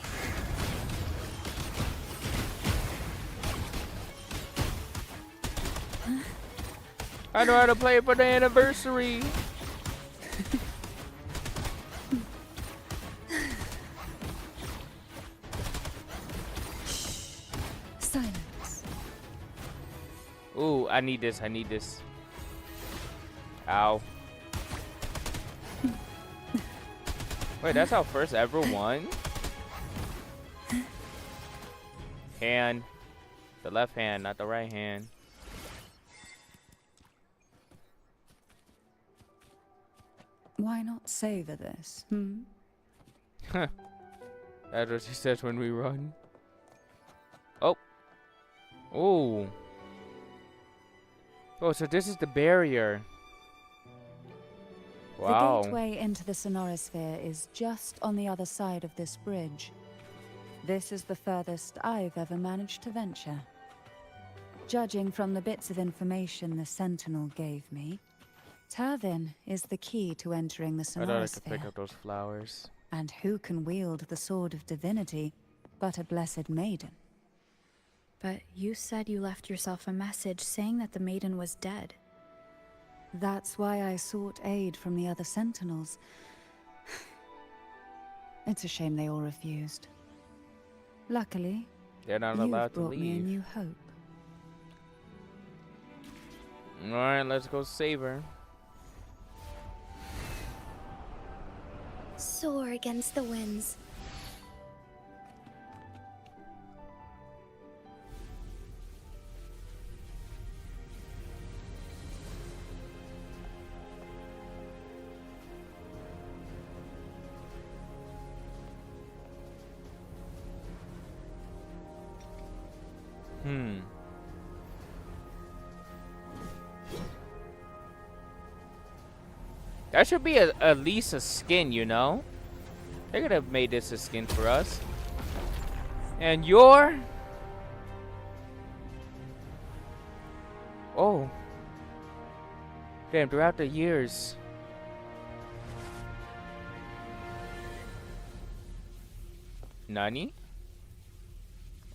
I know how to play it for the anniversary. Silence. Ooh, I need this. I need this. Ow. Wait, that's our first ever one? Hand. The left hand, not the right hand. Why not savor this, That's what she says when we run. Oh. Oh. Oh, so this is the barrier. Wow. The gateway into the Sonorosphere is just on the other side of this bridge. This is the furthest I've ever managed to venture. Judging from the bits of information the Sentinel gave me, Turvin is the key to entering the I thought I could pick Sonorosphere. up those flowers. And who can wield the Sword of Divinity but a blessed maiden? But you said you left yourself a message saying that the maiden was dead. That's why I sought aid from the other Sentinels. It's a shame they all refused. Luckily, They're not you've allowed to brought me a leave. new hope. Alright, let's go save her. Soar against the winds. That should be at least a skin, you know? They could have made this a skin for us. And you're... Oh. Damn, throughout the years. Nani?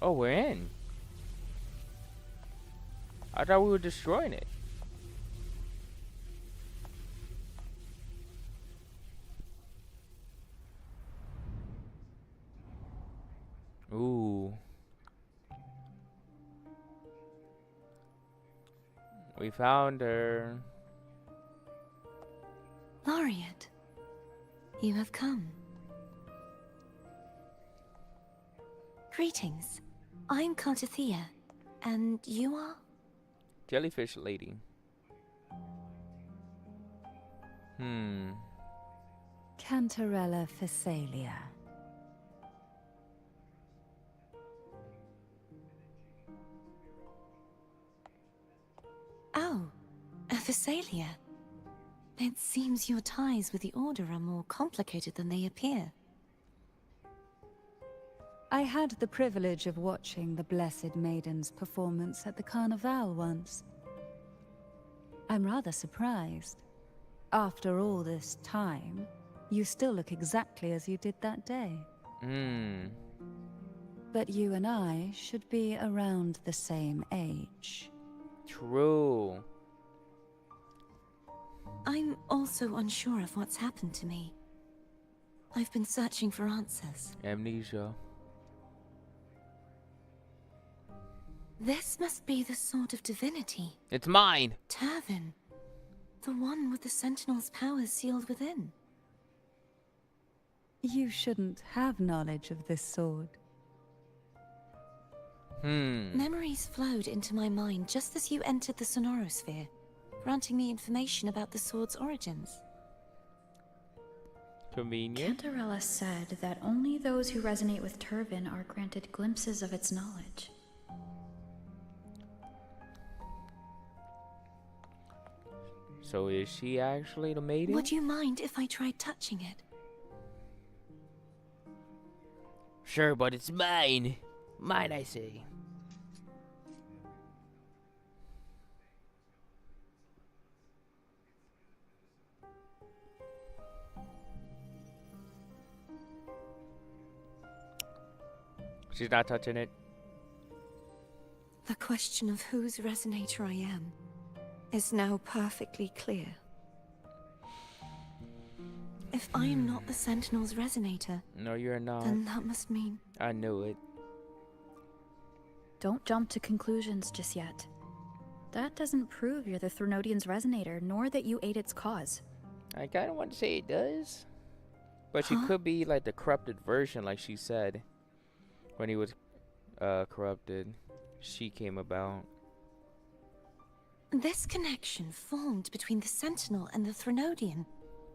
Oh, we're in. I thought we were destroying it. Ooh. We found her. Laureate, you have come. Greetings. I'm Cartathea, and you are? Jellyfish lady. Cantarella Phasalia. Oh, a Phasalia. It seems your ties with the Order are more complicated than they appear. I had the privilege of watching the Blessed Maiden's performance at the Carnival once. I'm rather surprised. After all this time, you still look exactly as you did that day. But you and I should be around the same age. True. I'm also unsure of what's happened to me. I've been searching for answers. Amnesia. This must be the Sword of Divinity. It's mine. Turvin. The one with the Sentinel's powers sealed within. You shouldn't have knowledge of this sword. Memories flowed into my mind just as you entered the Sonorosphere, granting me information about the sword's origins. Convenient. Cantarella said that only those who resonate with Turvin are granted glimpses of its knowledge. So is she actually the maiden? Would you mind if I tried touching it? Sure, but it's mine. Mine, I say. She's not touching it. The question of whose resonator I am is now perfectly clear. If I am not the Sentinel's resonator, No, you're not. then that must mean... I knew it. Don't jump to conclusions just yet. That doesn't prove you're the Threnodian's resonator, nor that you ate its cause. I kind of want to say it does. But she could be like the corrupted version, like she said. When he was corrupted, she came about. This connection formed between the Sentinel and the Threnodian,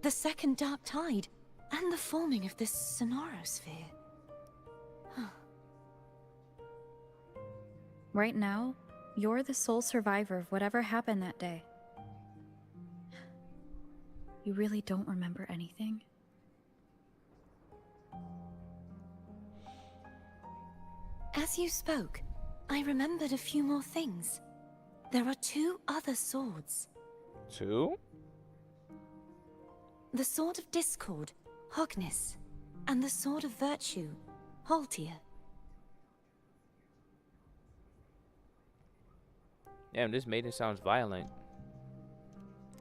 the second Dark Tide, and the forming of this Sonorosphere. Right now, you're the sole survivor of whatever happened that day. You really don't remember anything? As you spoke, I remembered a few more things. There are 2 other swords. 2? The Sword of Discord, Hognis, and the Sword of Virtue, Haltia. Damn, this maiden sounds violent.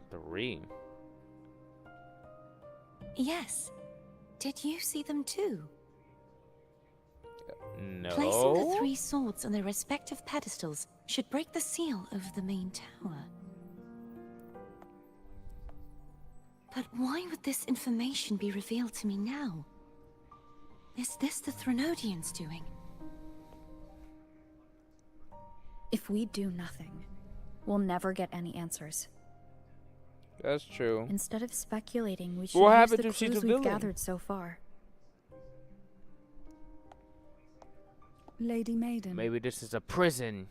3. Yes. Did you see them too? No. Placing the 3 swords on their respective pedestals should break the seal over the main tower. But why would this information be revealed to me now? Is this the Threnodians' doing? If we do nothing, we'll never get any answers. That's true. Instead of speculating, we should What use happened the if she's clues a we've villain? gathered so far. Lady Maiden. Maybe this is a prison.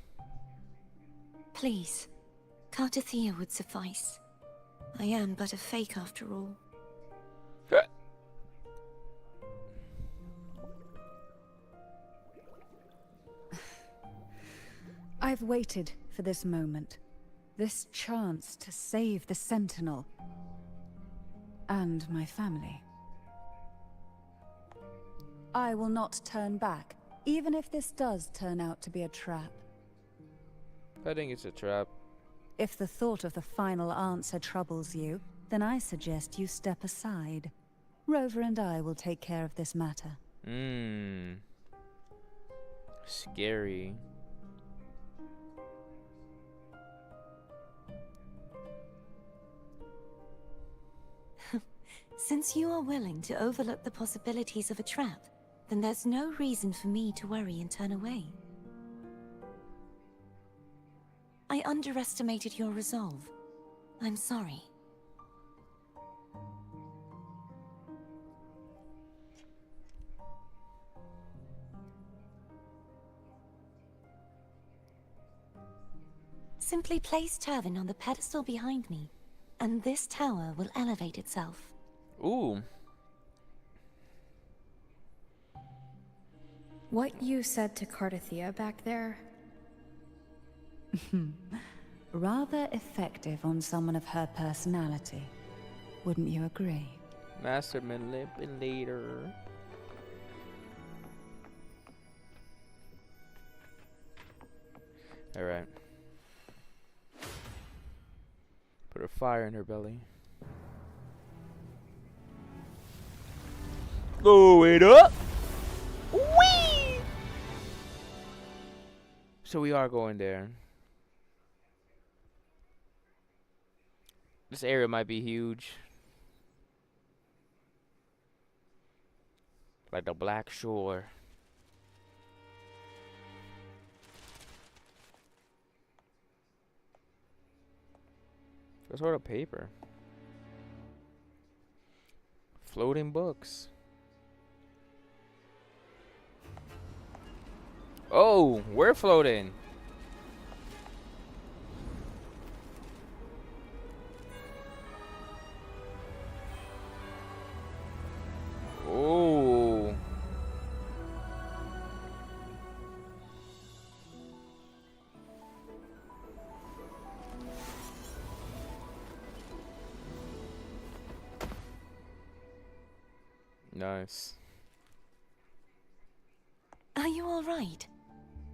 Please, Cartathea would suffice. I am but a fake after all. I've waited for this moment. This chance to save the Sentinel. And my family. I will not turn back, even if this does turn out to be a trap. I think it's a trap. If the thought of the final answer troubles you, then I suggest you step aside. Rover and I will take care of this matter. Scary. Since you are willing to overlook the possibilities of a trap, then there's no reason for me to worry and turn away. I underestimated your resolve. I'm sorry. Simply place Turvin on the pedestal behind me, and this tower will elevate itself. Ooh. What you said to Cardathia back there? Rather effective on someone of her personality. Wouldn't you agree? Master manipulator. Alright. Put a fire in her belly. Blow it up! Whee! So we are going there. This area might be huge. Like the Black Shore. What sort of paper? Floating books. Oh, we're floating. Oh. Nice. Are you all right?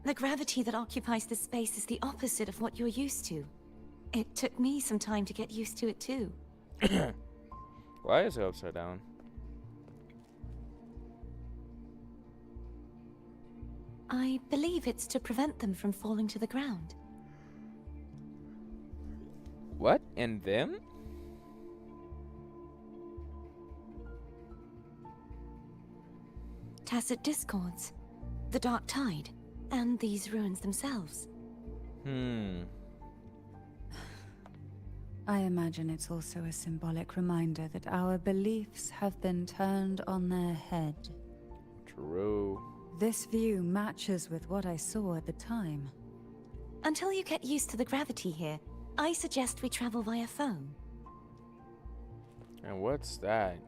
The gravity that occupies this space is the opposite of what you're used to. It took me some time to get used to it too. Why is it upside down? I believe it's to prevent them from falling to the ground. What? And them? Tacit discords, the dark tide, and these ruins themselves. I imagine it's also a symbolic reminder that our beliefs have been turned on their head. True. This view matches with what I saw at the time. Until you get used to the gravity here, I suggest we travel via phone. And what's that?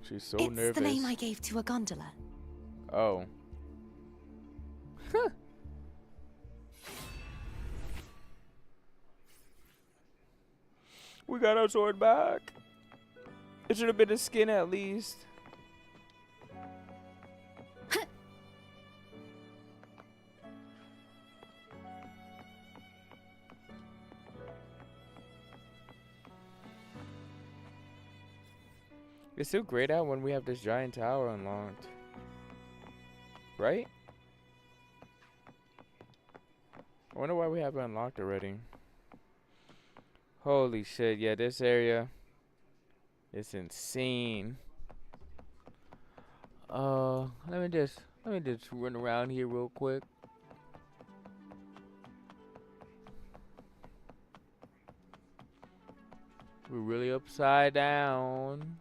She's so It's nervous. the name I gave to a gondola. Oh. We got our sword back. It should have been a skin at least. It's still great out when we have this giant tower unlocked. Right? I wonder why we have it unlocked already. Holy shit, yeah, this area is insane. Let me just run around here real quick. We're really upside down.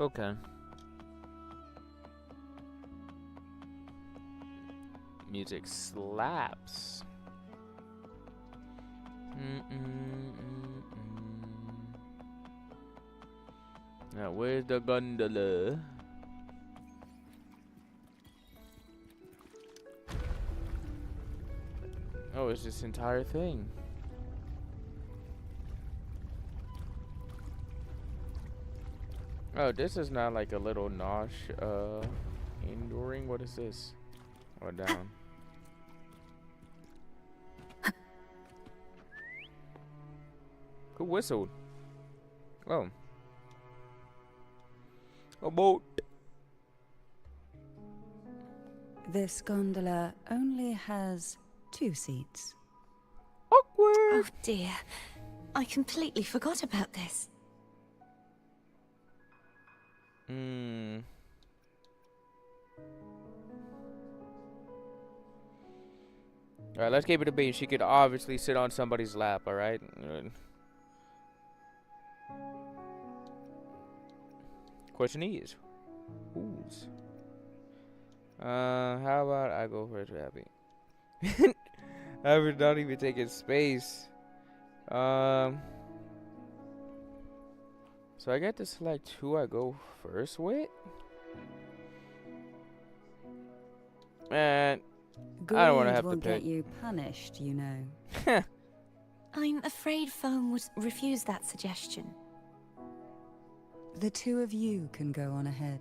Okay. Music slaps. Now, where's the gondola? Oh, it's this entire thing. Oh, this is not like a little nosh, enduring. What is this? Oh, down. Who whistled? Oh. A boat. This gondola only has 2 seats. Awkward. Oh dear. I completely forgot about this. Hmm. All right, let's keep it a beat. She could obviously sit on somebody's lap. All right. Question is, whose? How about I go first, Abby? Abby's not even taking space. So I get to select who I go first with. Man, I don't want to have to Won't pick. get you punished, you know. I'm afraid Foam would refuse that suggestion. The 2 of you can go on ahead.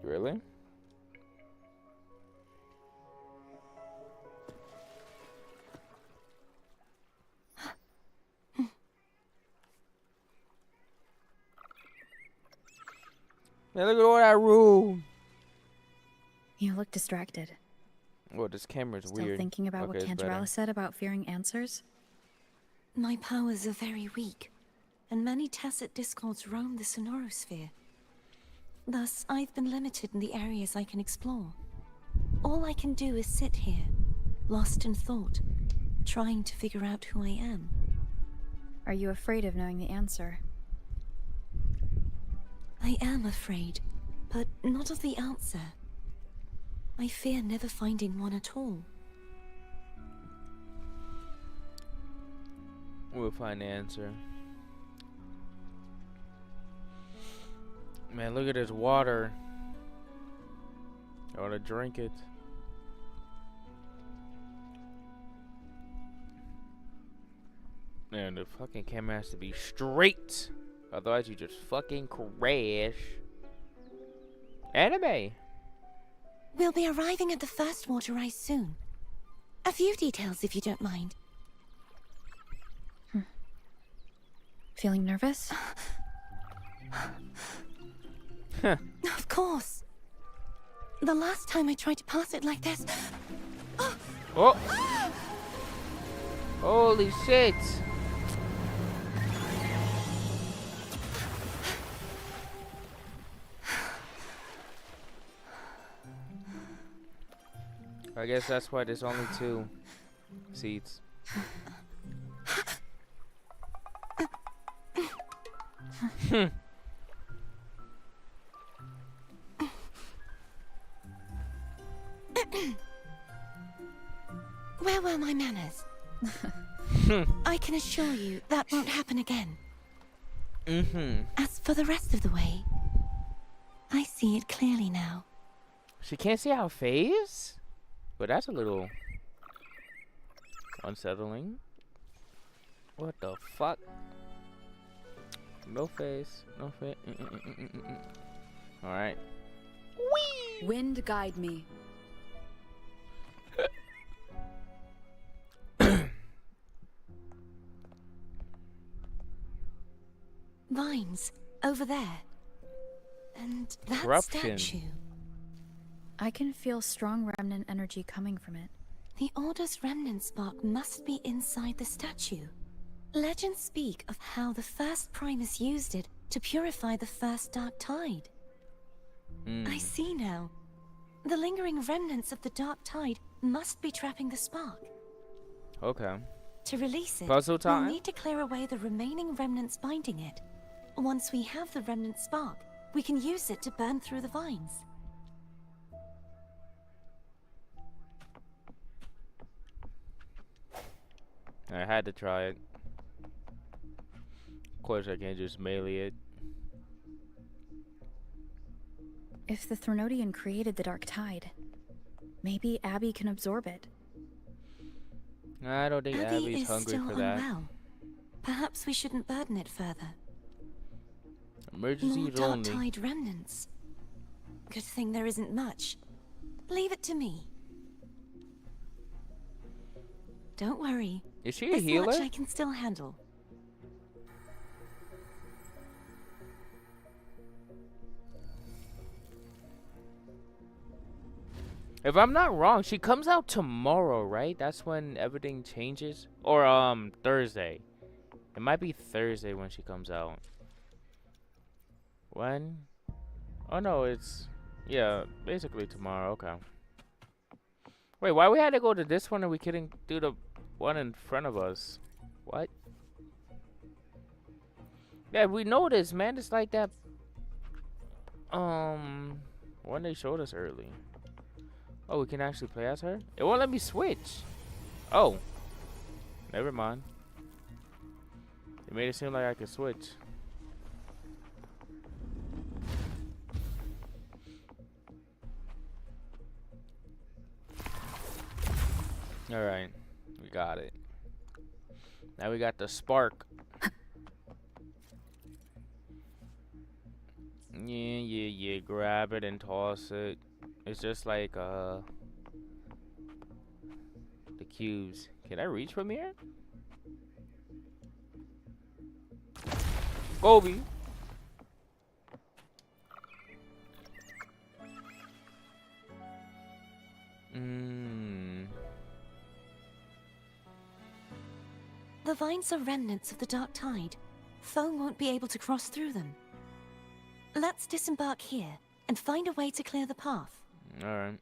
Really? Man, look at all that room. You look distracted. Well, this camera's Still weird. thinking about what Okay, it's better. Cantarella said about fearing answers? My powers are very weak, and many tacit discords roam the sonorosphere. Thus, I've been limited in the areas I can explore. All I can do is sit here, lost in thought, trying to figure out who I am. Are you afraid of knowing the answer? I am afraid, but not of the answer. I fear never finding one at all. We'll find the answer. Man, look at this water. I want to drink it. Man, the fucking camera has to be straight. Otherwise, you just fucking crash. Anime. We'll be arriving at the first water ice soon. A few details, if you don't mind. Feeling nervous? Of course. The last time I tried to pass it like this... Oh! Holy shit! I guess that's why there's only 2 seats. Where were my manners? I can assure you that won't happen again. As for the rest of the way, I see it clearly now. She can't see our face? But that's a little unsettling. What the fuck? No face. No face. Alright. Wind guide me. Vines, over there. And that Corruption. statue. I can feel strong remnant energy coming from it. The Order's remnant spark must be inside the statue. Legends speak of how the first Primus used it to purify the first Dark Tide. I see now. The lingering remnants of the Dark Tide must be trapping the spark. Okay. To release it, Puzzle time? we'll need to clear away the remaining remnants binding it. Once we have the remnant spark, we can use it to burn through the vines. I had to try it. Of course, I can't just melee it. If the Threnodian created the Dark Tide, maybe Abby can absorb it. I don't think Abby Abby's is hungry still for that. unwell. Perhaps we shouldn't burden it further. Emergency More is only. dark tide remnants. Good thing there isn't much. Leave it to me. Don't worry. Is she a This healer? much I can still handle. If I'm not wrong, she comes out tomorrow, right? That's when everything changes. Or Thursday. It might be Thursday when she comes out. When? Oh no, it's basically tomorrow. Okay. Wait, why we had to go to this one and we couldn't do the one in front of us? What? Yeah, we noticed, man. It's like that. When they showed us early. Oh, we can actually play as her? It won't let me switch. Oh. Never mind. It made it seem like I could switch. Alright. We got it. Now we got the spark. Yeah. Grab it and toss it. It's just like the cubes. Can I reach from here? Gobi. The vines are remnants of the dark tide. Foam won't be able to cross through them. Let's disembark here and find a way to clear the path. Alright.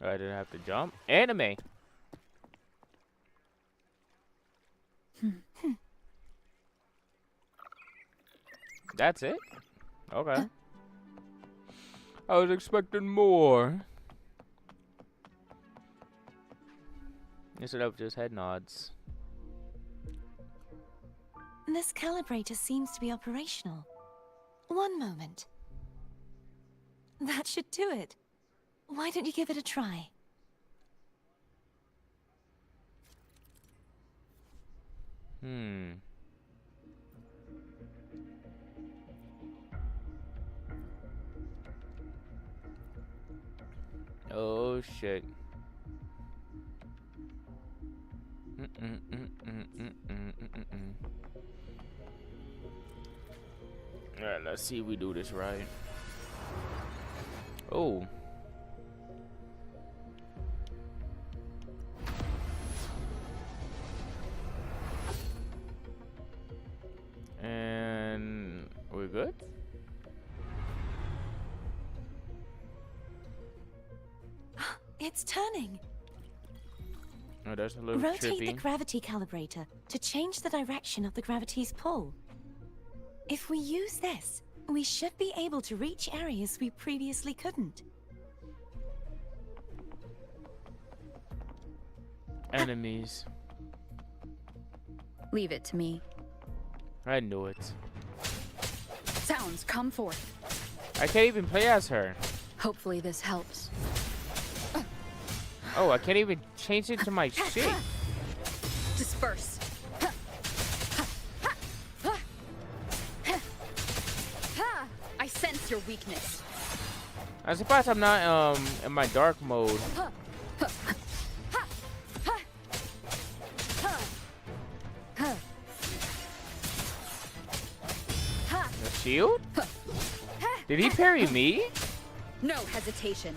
I didn't have to jump. Anime. That's it? Okay. I was expecting more. Instead of just head nods. This calibrator seems to be operational. One moment. That should do it. Why don't you give it a try? Oh shit. Alright, let's see if we do this right. Oh. And we're good? It's turning. Oh, that's a little Rotate the trippy. gravity calibrator to change the direction of the gravity's pull. If we use this, we should be able to reach areas we previously couldn't. Enemies. Leave it to me. I knew it. Sounds, come forth. I can't even play as her. Hopefully this helps. Oh, I can't even change it to my shit. Disperse. I sense your weakness. I'm surprised I'm not in my dark mode. The shield? Did he parry me? No hesitation.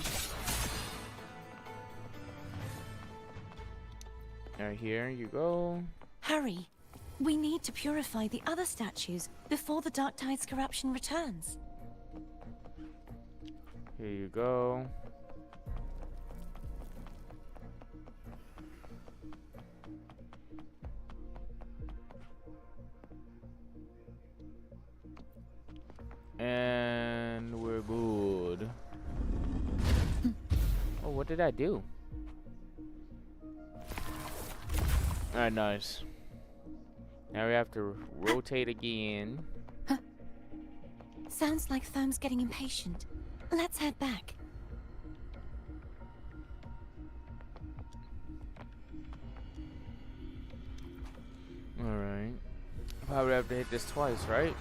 Alright, here you go. Hurry. We need to purify the other statues before the Dark Tide's corruption returns. Here you go. And we're good. Oh, what did I do? Alright, nice. Now we have to rotate again. Sounds like Foam's getting impatient. Let's head back. Alright. Probably have to hit this twice, right?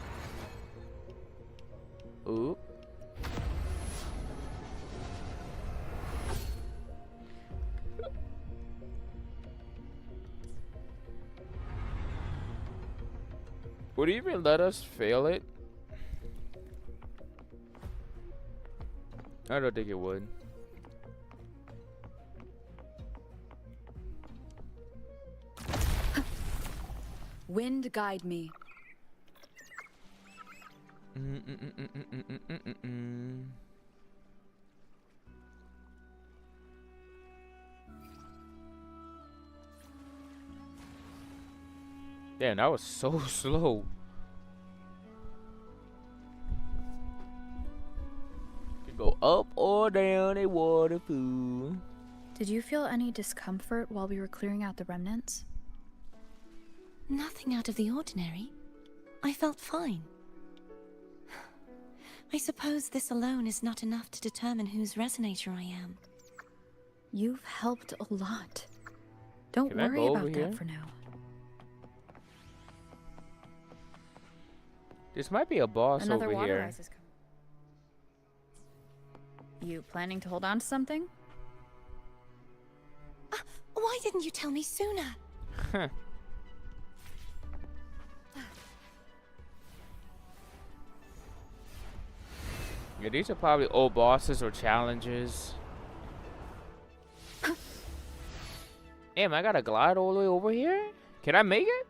Oop. Would it even let us fail it? I don't think it would. Wind guide me. Damn, that was so slow. Could go up or down a waterfall. Did you feel any discomfort while we were clearing out the remnants? Nothing out of the ordinary. I felt fine. I suppose this alone is not enough to determine whose resonator I am. You've helped a lot. Don't Can I worry go about over that here? for now. This might be a boss Another over water here. rise is coming. You planning to hold on to something? Why didn't you tell me sooner? Yeah, these are probably old bosses or challenges. Damn, I gotta glide all the way over here? Can I make it?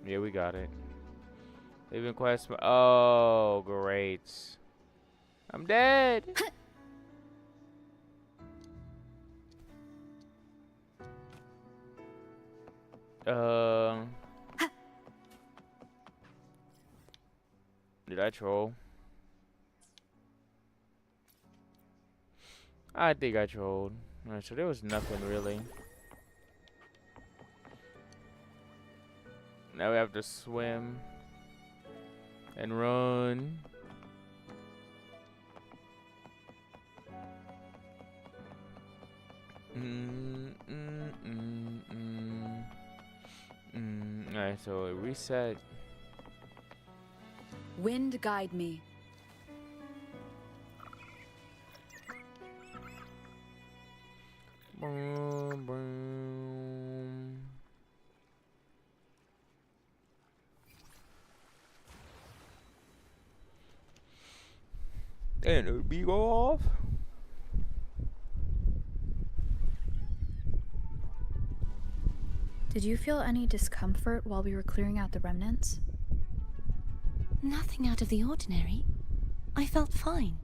Yeah, we got it. Even quest. Oh, great. I'm dead. Did I troll? I think I trolled. Alright, so there was nothing really. Now we have to swim and run. Alright, so it reset. Wind guide me. Boom, boom. And it'll be off. Did you feel any discomfort while we were clearing out the remnants? Nothing out of the ordinary. I felt fine.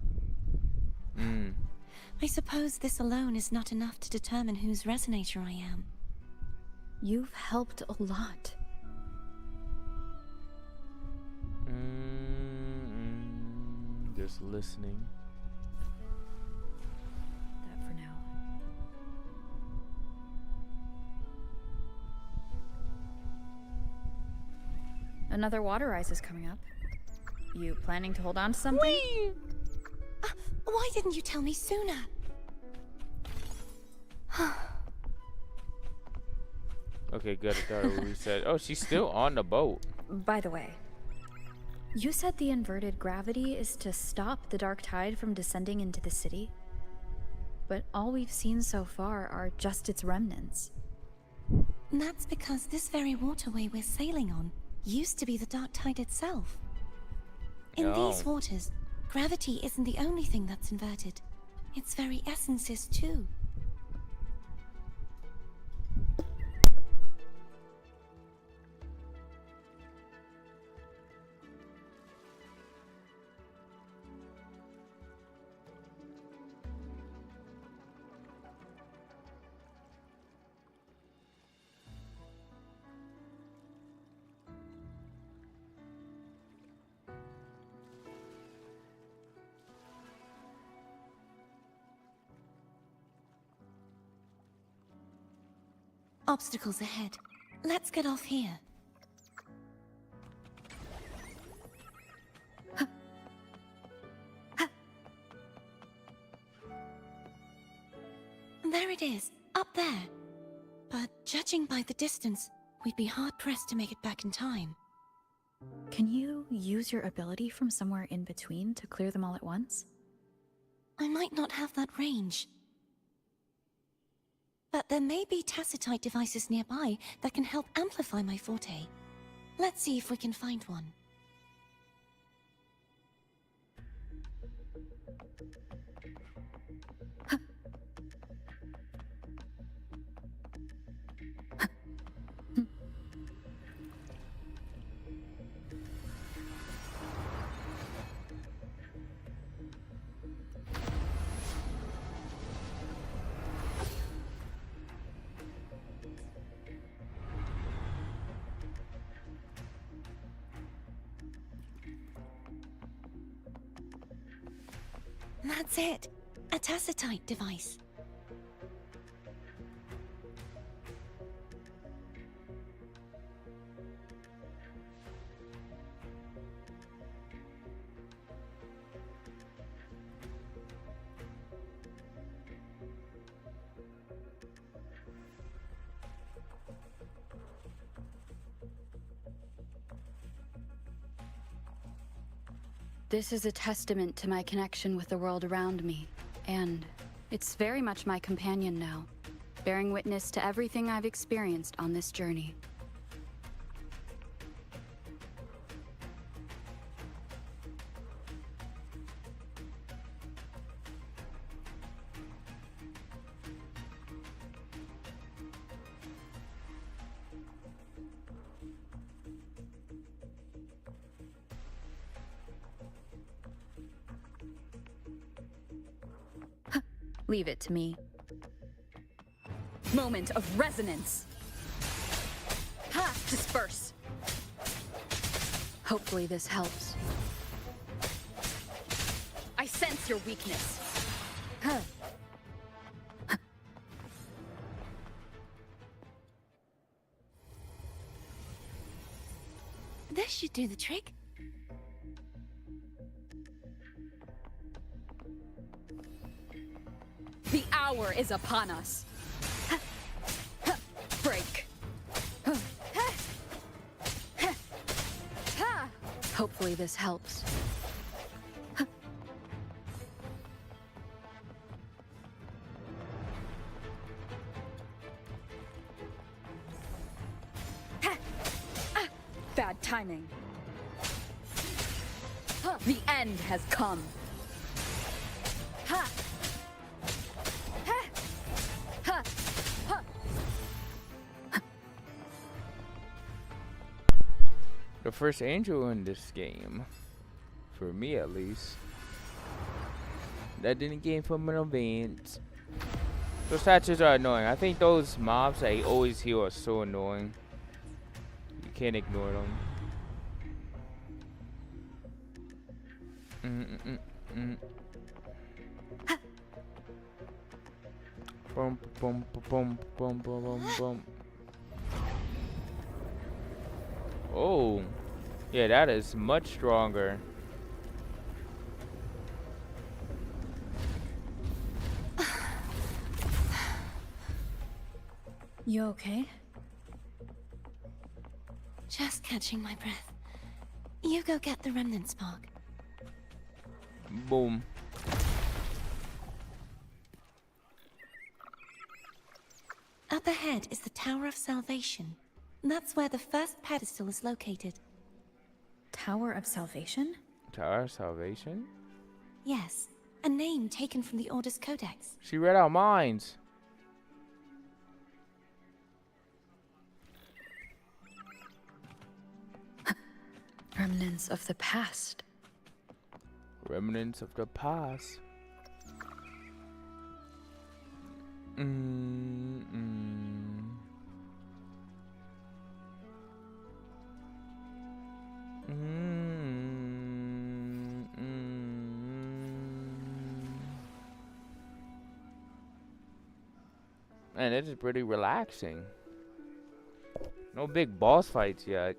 I suppose this alone is not enough to determine whose resonator I am. You've helped a lot. Just listening. That for now. Another water rise is coming up. You planning to hold on to something? Why didn't you tell me sooner? Okay, good. I thought it reset. Oh, she's still on the boat. By the way, you said the inverted gravity is to stop the dark tide from descending into the city. But all we've seen so far are just its remnants. That's because this very waterway we're sailing on used to be the dark tide itself. In these waters, gravity isn't the only thing that's inverted. Its very essence is too. Obstacles ahead. Let's get off here. There it is, up there. But judging by the distance, we'd be hard-pressed to make it back in time. Can you use your ability from somewhere in between to clear them all at once? I might not have that range. But there may be tacitite devices nearby that can help amplify my forte. Let's see if we can find one. That's it. A tacitite device. This is a testament to my connection with the world around me, and it's very much my companion now, bearing witness to everything I've experienced on this journey. Leave it to me. Moment of resonance. Ha! Disperse. Hopefully this helps. I sense your weakness. Huh. This should do the trick. The hour is upon us. Break. Hopefully this helps. Bad timing. The end has come. Ha! The first angel in this game, for me at least. That didn't game from an event. Those statues are annoying. I think those mobs that you always heal are so annoying. You can't ignore them. Boom, boom, boom, boom, boom, boom, boom. Oh, yeah, that is much stronger. You okay? Just catching my breath. You go get the remnant spark. Boom. Up ahead is the Tower of Salvation. That's where the first pedestal is located. Tower of Salvation? Tower of Salvation? Yes, a name taken from the Order's Codex. She read our minds. Remnants of the past. Remnants of the past. Man, this is pretty relaxing. No big boss fights yet.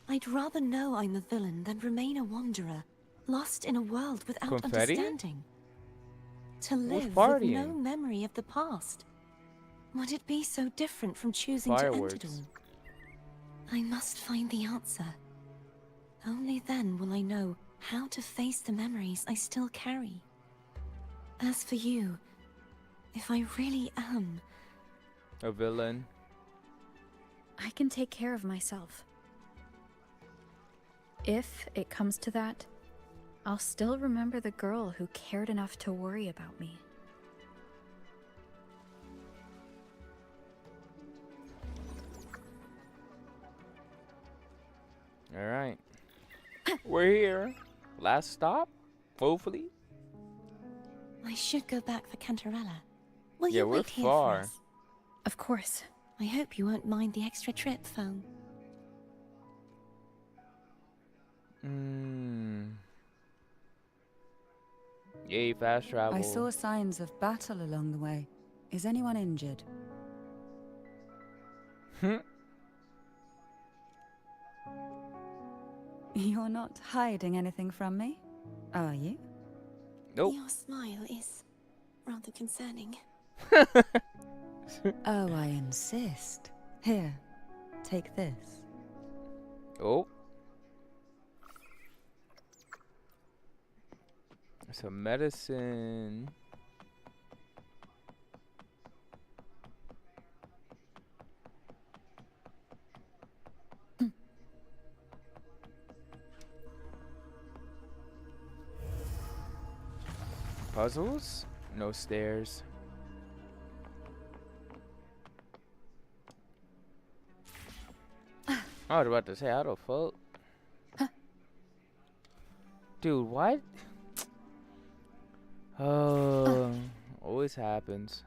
I'd rather know I'm a villain than remain a wanderer, lost in a world without Confetti? understanding. To Who's live with partying? no memory of the past. Would it be so different from choosing to end it Fireworks. all? I must find the answer. Only then will I know how to face the memories I still carry. As for you, if I really am... A villain. I can take care of myself. If it comes to that, I'll still remember the girl who cared enough to worry about me. Alright. We're here. Last stop, hopefully. I should go back for Cantarella. Will Yeah, you we're wait here far. for us? Of course. I hope you won't mind the extra trip, Foam. Yay, fast travel. I saw signs of battle along the way. Is anyone injured? You're not hiding anything from me, are you? Nope. Your smile is rather concerning. Oh, I insist. Here, take this. Oh. Some medicine. Puzzles? No stairs. I was about to say, how the fuck? Dude, what? Oh, always happens.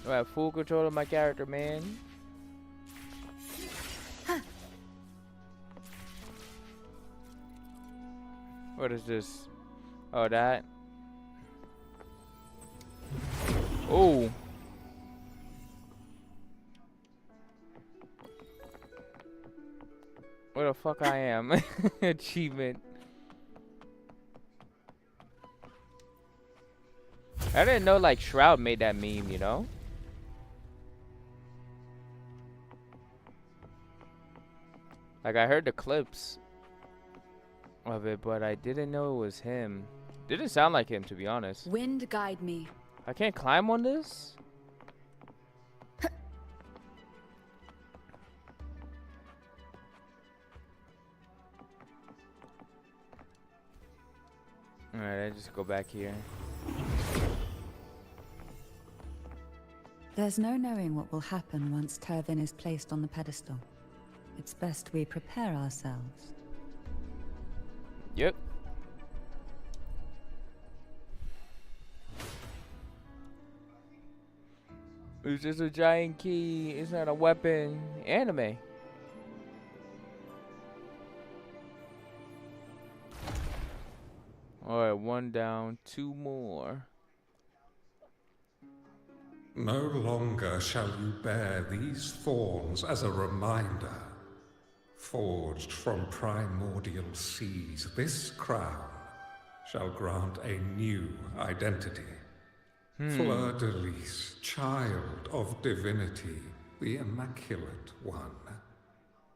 I have full control of my character, man. What is this? Oh, that. Oh. Where the fuck I am? Achievement. I didn't know like Shroud made that meme, you know? Like I heard the clips of it, but I didn't know it was him. Didn't sound like him, to be honest. Wind guide me. I can't climb on this? Alright, I just go back here. There's no knowing what will happen once Tervin is placed on the pedestal. It's best we prepare ourselves. Yep. It's just a giant key. It's not a weapon. Anime. Alright, one down, two more. No longer shall you bear these thorns as a reminder. Forged from primordial seas, this crown shall grant a new identity. Fleur-de-lis, child of divinity, the Immaculate One.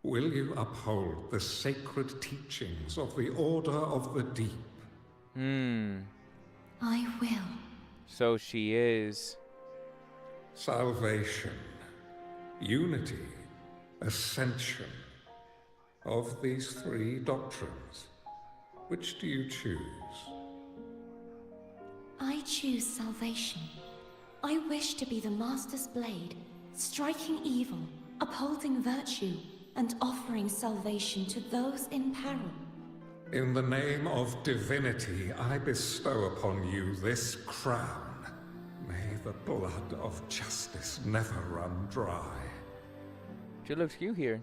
Will you uphold the sacred teachings of the Order of the Deep? I will. So she is. Salvation, unity, ascension. Of these three doctrines, which do you choose? I choose salvation. I wish to be the Master's blade, striking evil, upholding virtue, and offering salvation to those in peril. In the name of divinity, I bestow upon you this crown. May the blood of justice never run dry. She looks cute here.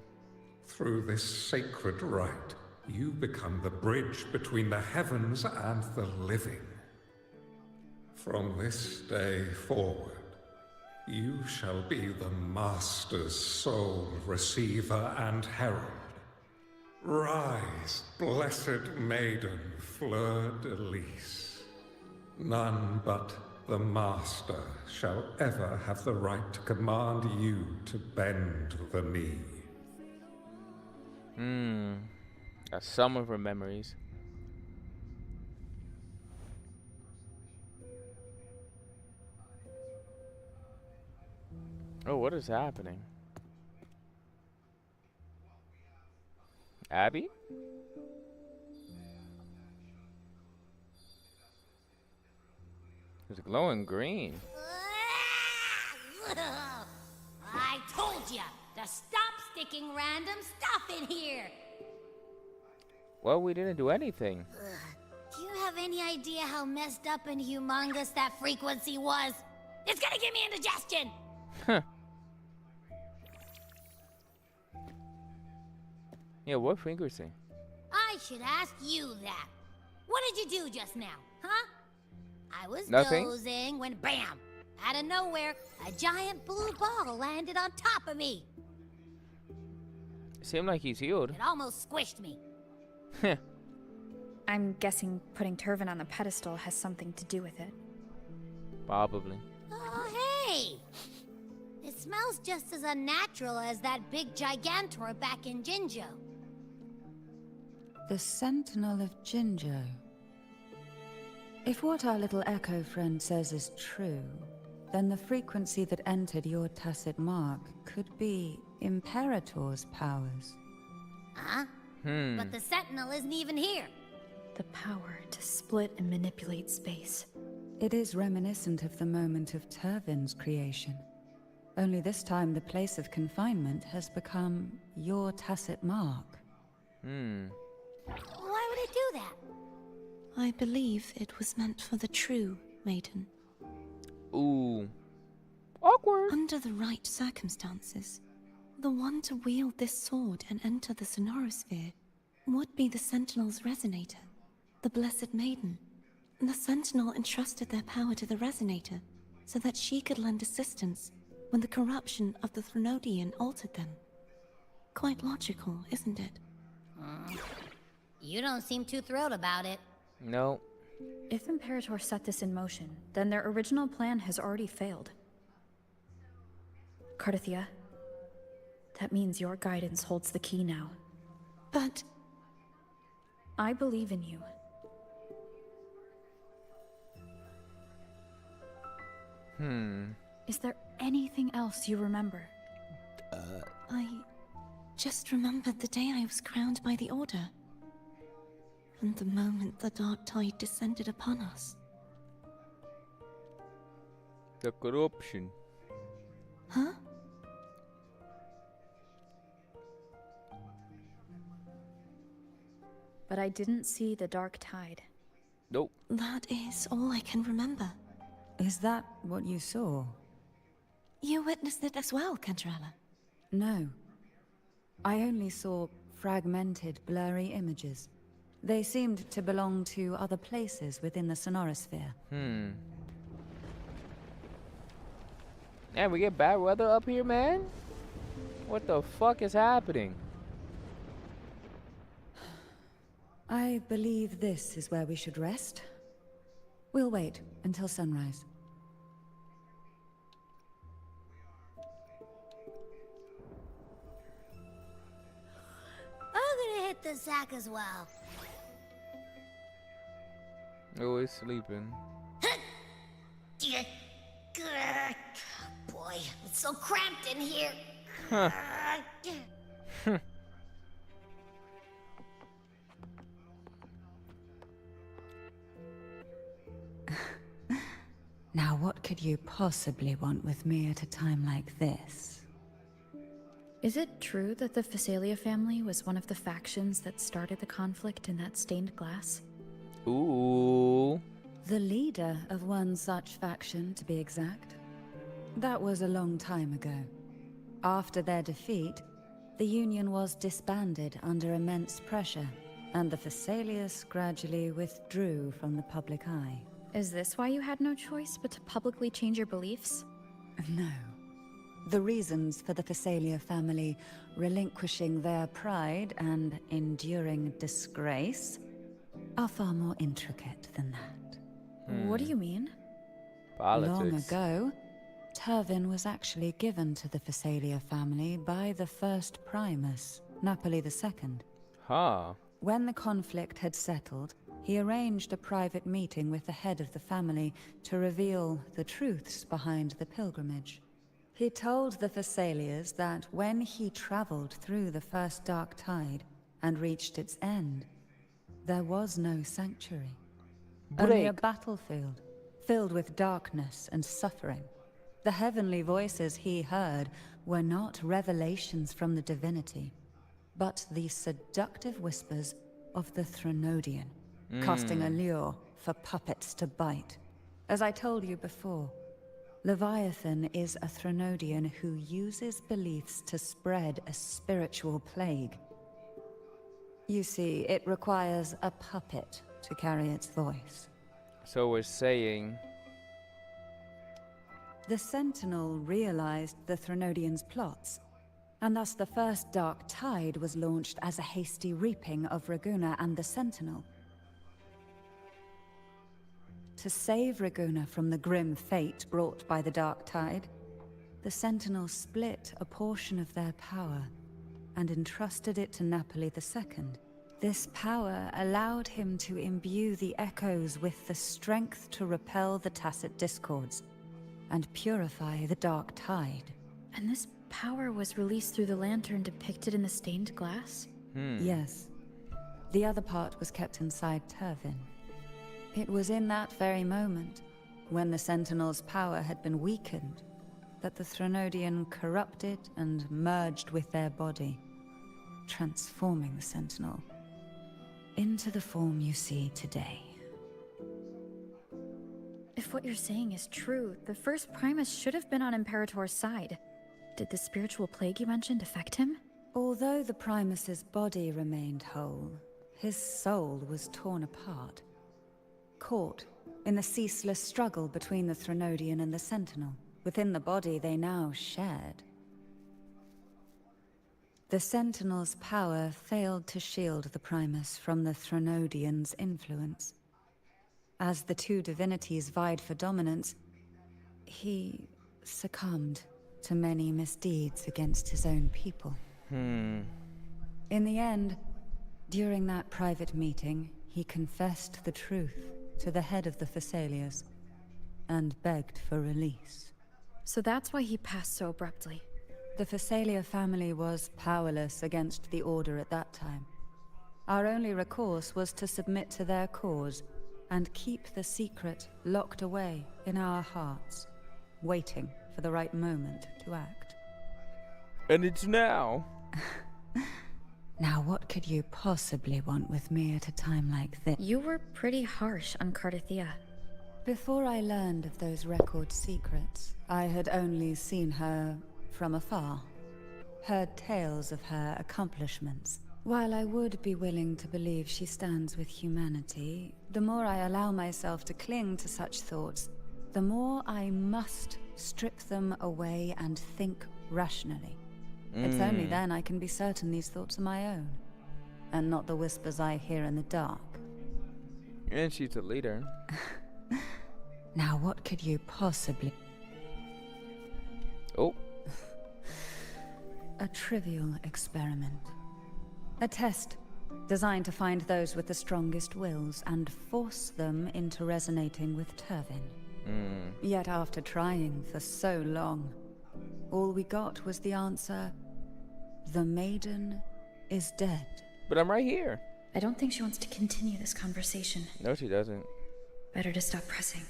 Through this sacred rite, you become the bridge between the heavens and the living. From this day forward, you shall be the Master's sole receiver and herald. Rise, blessed maiden, fleur-de-lis. None but the Master shall ever have the right to command you to bend the knee. That's some of her memories. Oh, what is happening? Abby? It's glowing green. I told you to stop sticking random stuff in here. Well, we didn't do anything. Do you have any idea how messed up and humongous that frequency was? It's gonna give me indigestion. Huh. Yeah, what frequency? I should ask you that. What did you do just now, huh? I was Nothing. dozing when bam! Out of nowhere, a giant blue ball landed on top of me. It seemed like he's healed. It almost squished me. I'm guessing putting Turvin on the pedestal has something to do with it. Probably. Oh, hey! It smells just as unnatural as that big Gigantor back in Jinjo. The Sentinel of Jinjo. If what our little echo friend says is true, then the frequency that entered your tacit mark could be Imperator's powers. Huh? But the Sentinel isn't even here. The power to split and manipulate space. It is reminiscent of the moment of Turvin's creation. Only this time the place of confinement has become your tacit mark. Why would it do that? I believe it was meant for the true maiden. Ooh. Awkward. Under the right circumstances, the one to wield this sword and enter the Sonorosphere would be the Sentinel's Resonator, the Blessed Maiden. The Sentinel entrusted their power to the Resonator so that she could lend assistance when the corruption of the Threnodian altered them. Quite logical, isn't it? You don't seem too thrilled about it. No. If Imperator set this in motion, then their original plan has already failed. Cardathia, that means your guidance holds the key now. But I believe in you. Is there anything else you remember? I just remembered the day I was crowned by the Order. And the moment the dark tide descended upon us. The corruption. Huh? But I didn't see the dark tide. Nope. That is all I can remember. Is that what you saw? You witnessed it as well, Cantarella. No. I only saw fragmented, blurry images. They seemed to belong to other places within the Sonorosphere. Man, we get bad weather up here, man? What the fuck is happening? I believe this is where we should rest. We'll wait until sunrise. I'm gonna hit the sack as well. Oh, he's sleeping. Boy, it's so cramped in here. Now, what could you possibly want with me at a time like this? Is it true that the Phasalia family was one of the factions that started the conflict in that stained glass? Ooh. The leader of one such faction, to be exact. That was a long time ago. After their defeat, the Union was disbanded under immense pressure, and the Phasalias gradually withdrew from the public eye. Is this why you had no choice but to publicly change your beliefs? No. The reasons for the Phasalia family relinquishing their pride and enduring disgrace are far more intricate than that. What do you mean? Politics. Long ago, Turvin was actually given to the Phasalia family by the first Primus, Napoli II. Huh. When the conflict had settled, he arranged a private meeting with the head of the family to reveal the truths behind the pilgrimage. He told the Phasalias that when he traveled through the first dark tide and reached its end, there was no sanctuary. Only a battlefield, filled with darkness and suffering. The heavenly voices he heard were not revelations from the divinity, but the seductive whispers of the Threnodian, casting a lure for puppets to bite. As I told you before, Leviathan is a Threnodian who uses beliefs to spread a spiritual plague. You see, it requires a puppet to carry its voice. So we're saying... The Sentinel realized the Threnodians' plots, and thus the first Dark Tide was launched as a hasty reaping of Raguna and the Sentinel. To save Raguna from the grim fate brought by the Dark Tide, the Sentinel split a portion of their power and entrusted it to Napoli II. This power allowed him to imbue the Echoes with the strength to repel the Tacit Discords and purify the Dark Tide. And this power was released through the lantern depicted in the stained glass? Yes. The other part was kept inside Turvin. It was in that very moment, when the Sentinel's power had been weakened, that the Threnodian corrupted and merged with their body, transforming the Sentinel into the form you see today. If what you're saying is true, the first Primus should have been on Imperator's side. Did the spiritual plague you mentioned affect him? Although the Primus's body remained whole, his soul was torn apart, caught in the ceaseless struggle between the Threnodian and the Sentinel. Within the body they now shared. The Sentinel's power failed to shield the Primus from the Threnodian's influence. As the two divinities vied for dominance, he succumbed to many misdeeds against his own people. In the end, during that private meeting, he confessed the truth to the head of the Phasalias and begged for release. So that's why he passed so abruptly. The Phasalia family was powerless against the Order at that time. Our only recourse was to submit to their cause and keep the secret locked away in our hearts, waiting for the right moment to act. And it's now. Now what could you possibly want with me at a time like this? You were pretty harsh on Cardathia. Before I learned of those record secrets, I had only seen her from afar, heard tales of her accomplishments. While I would be willing to believe she stands with humanity, the more I allow myself to cling to such thoughts, the more I must strip them away and think rationally. It's only then I can be certain these thoughts are my own, and not the whispers I hear in the dark. And she's a leader. Now what could you possibly... Oh. A trivial experiment. A test designed to find those with the strongest wills and force them into resonating with Turvin. Yet after trying for so long, all we got was the answer, the maiden is dead. But I'm right here. I don't think she wants to continue this conversation. No, she doesn't. Better to stop pressing.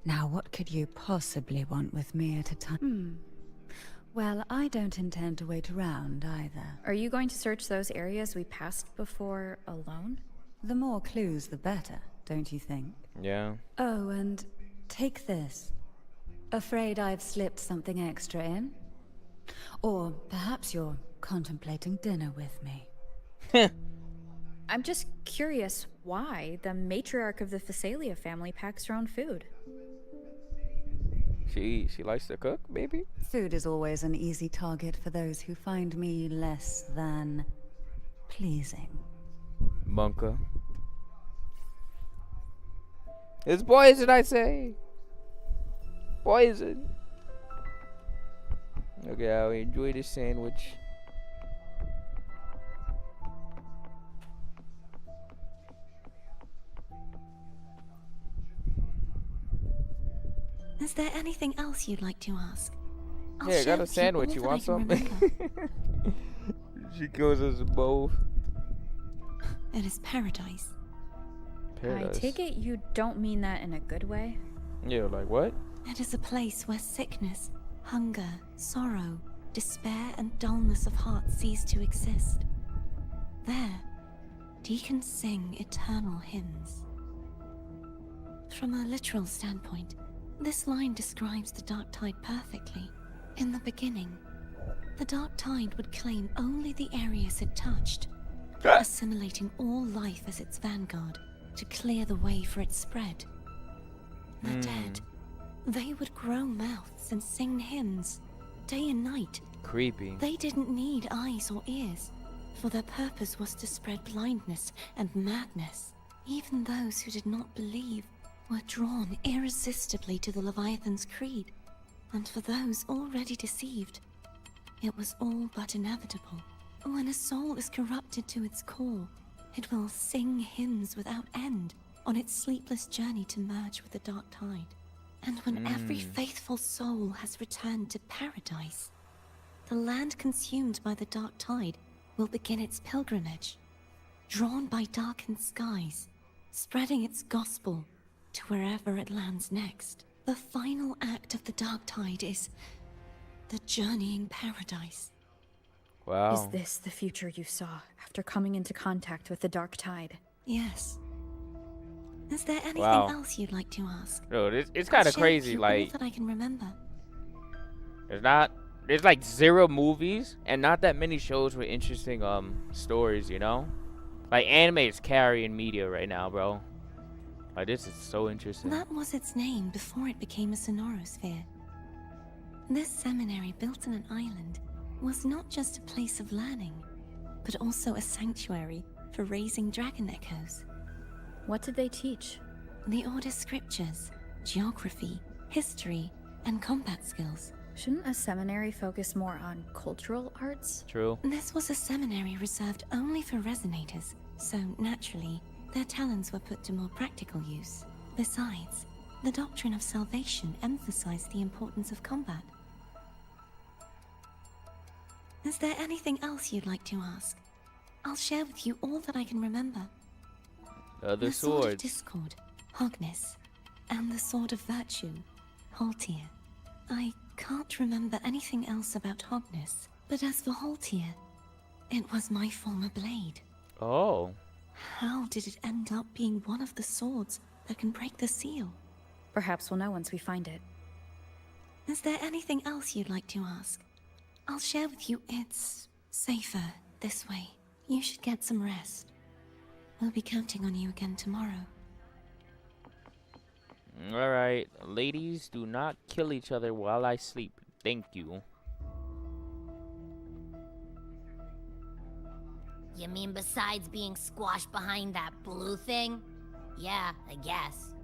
Now what could you possibly want with me at a time? Well, I don't intend to wait around either. Are you going to search those areas we passed before alone? The more clues, the better, don't you think? Yeah. Oh, and take this. Afraid I've slipped something extra in? Or perhaps you're contemplating dinner with me. I'm just curious why the matriarch of the Phasalia family packs her own food. She likes to cook, maybe? Food is always an easy target for those who find me less than pleasing. Monka. It's poison, I say. Poison. Okay, I'll enjoy this sandwich. Is there anything else you'd like to ask? I'll Hey, I share got a with you sandwich. all You that I want can some? remember. She goes as both. It is paradise. Paradise. I take it you don't mean that in a good way? Yeah, like what? It is a place where sickness, hunger, sorrow, despair, and dullness of heart cease to exist. There, deacons sing eternal hymns. From a literal standpoint, this line describes the Dark Tide perfectly. In the beginning, the Dark Tide would claim only the areas it touched, assimilating all life as its vanguard to clear the way for its spread. The dead, they would grow mouths and sing hymns, day and night. Creepy. They didn't need eyes or ears, for their purpose was to spread blindness and madness. Even those who did not believe were drawn irresistibly to the Leviathan's creed, and for those already deceived, it was all but inevitable. When a soul is corrupted to its core, it will sing hymns without end on its sleepless journey to merge with the Dark Tide. And when every faithful soul has returned to paradise, the land consumed by the Dark Tide will begin its pilgrimage, drawn by darkened skies, spreading its gospel to wherever it lands next. The final act of the Dark Tide is the journeying paradise. Wow. Is this the future you saw after coming into contact with the Dark Tide? Yes. Is there anything Wow. else you'd like to ask? Dude, it's I'll kind of share with crazy. you all Like, that I can remember. there's like 0 movies and not that many shows with interesting stories, you know? Like, anime is carrying media right now, bro. Like, this is so interesting. That was its name before it became a sonorosphere. This seminary, built on an island, was not just a place of learning, but also a sanctuary for raising dragon echoes. What did they teach? The Order's scriptures, geography, history, and combat skills. Shouldn't a seminary focus more on cultural arts? True. This was a seminary reserved only for resonators, so naturally, their talents were put to more practical use. Besides, the doctrine of salvation emphasized the importance of combat. Is there anything else you'd like to ask? I'll share with you all that I can remember. The Sword of swords. Discord, Hogness, and the Sword of Virtue, Haltier. I can't remember anything else about Hogness, but as for Haltier, it was my former blade. Oh. How did it end up being one of the swords that can break the seal? Perhaps we'll know once we find it. Is there anything else you'd like to ask? I'll share with you. It's safer this way. You should get some rest. We'll be counting on you again tomorrow. Alright. Ladies, do not kill each other while I sleep. Thank you. You mean besides being squashed behind that blue thing? Yeah, I guess.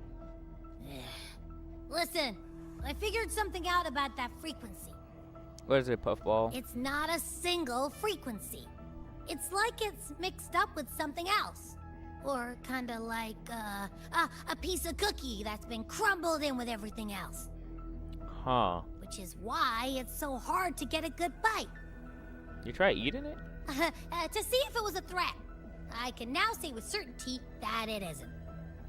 Listen, I figured something out about that frequency. What is it, Puffball? It's not a single frequency. It's like it's mixed up with something else. Or kinda like, a piece of cookie that's been crumbled in with everything else. Huh. Which is why it's so hard to get a good bite. You try eating it? To see if it was a threat. I can now say with certainty that it isn't.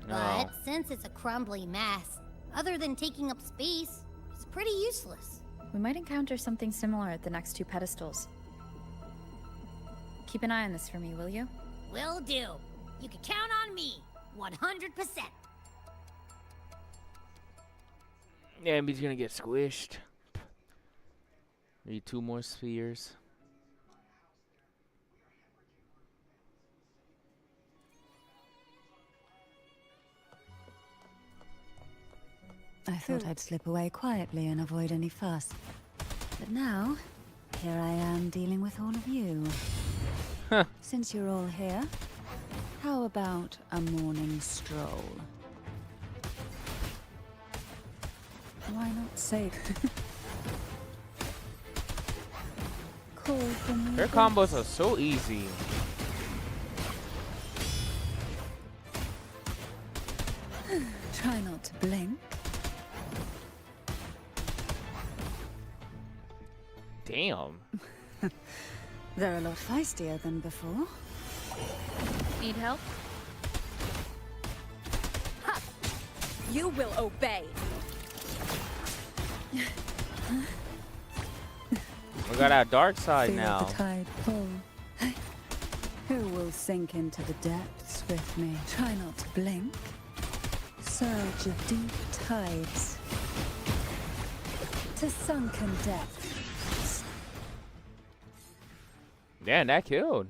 No. But since it's a crumbly mess, other than taking up space, it's pretty useless. We might encounter something similar at the next 2 pedestals. Keep an eye on this for me, will you? Will do. You can count on me. 100%. Yeah, he's gonna get squished. Need 2 more spheres. I thought I'd slip away quietly and avoid any fuss. But now, here I am dealing with all of you. Huh. Since you're all here, how about a morning stroll? Why not say call for me? Their combos are so easy. Try not to blink. Damn. They're a lot feistier than before. Need help? Ha! You will obey. We got our dark side Feel now. the tide pull. Who will sink into the depths with me? Try not to blink. Surge of deep tides to sunken depths. Damn, that killed.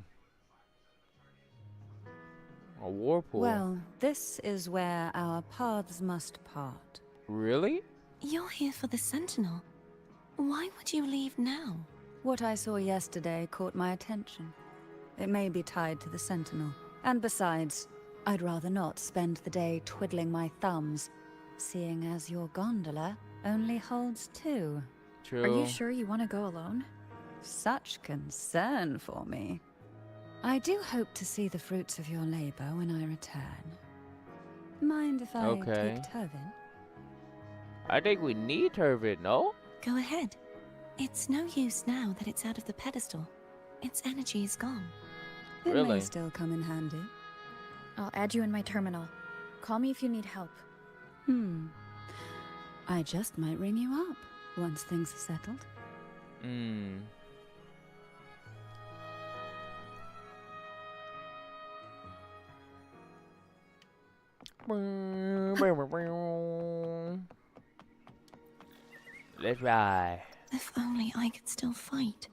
A whirlpool. Well, this is where our paths must part. Really? You're here for the Sentinel. Why would you leave now? What I saw yesterday caught my attention. It may be tied to the Sentinel. And besides, I'd rather not spend the day twiddling my thumbs, seeing as your gondola only holds 2. True. Are you sure you want to go alone? Such concern for me. I do hope to see the fruits of your labor when I return. Mind if I Okay. take Turvin? I think we need Turvid, no? Go ahead. It's no use now that it's out of the pedestal. Its energy is gone. It Really? may still come in handy. I'll add you in my terminal. Call me if you need help. I just might ring you up once things are settled. Hmm. Let's ride. If only I could still fight.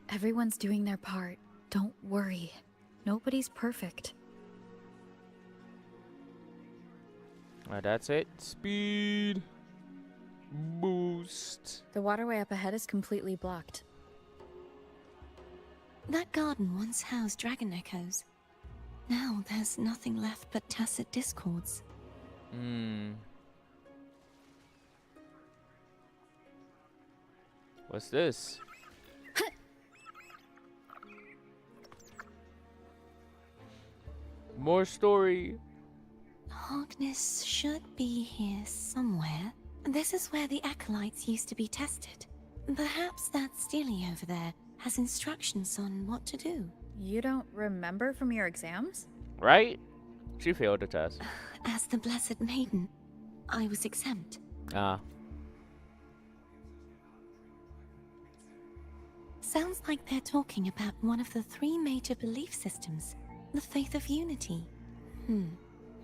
Everyone's doing their part. Don't worry. Nobody's perfect. Alright, that's it. Speed. Boost. The waterway up ahead is completely blocked. That garden once housed dragon echoes. Now there's nothing left but tacit discords. Hmm. What's this? More story. Hogness should be here somewhere. This is where the acolytes used to be tested. Perhaps that Steely over there has instructions on what to do. You don't remember from your exams? Right? She failed the test. As the Blessed Maiden, I was exempt. Ah. Sounds like they're talking about one of the 3 major belief systems, the faith of unity.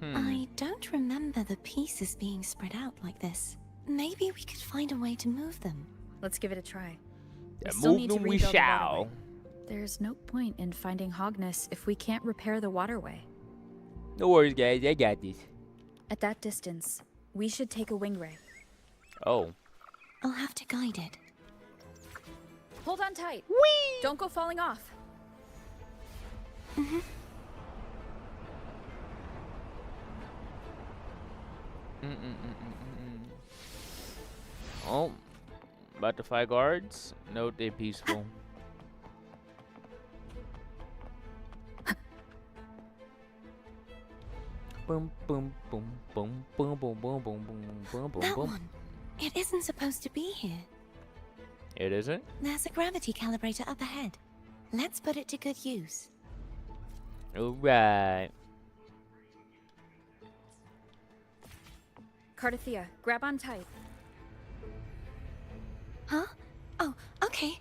I don't remember the pieces being spread out like this. Maybe we could find a way to move them. Let's give it a try. Yeah, still move need to them we rebuild the shall. waterway. There's no point in finding Hogness if we can't repair the waterway. No worries, guys. I got this. At that distance, we should take a wing ray. Oh. I'll have to guide it. Hold on tight. Don't go falling off. Oh. About to fight guards? No, they peaceful. Boom, boom, boom, boom, boom, boom, boom, boom, boom, boom, boom, That boom. one. It isn't supposed to be here. It isn't? There's a gravity calibrator up ahead. Let's put it to good use. Alright. Cardathea, grab on tight. Huh? Oh, okay.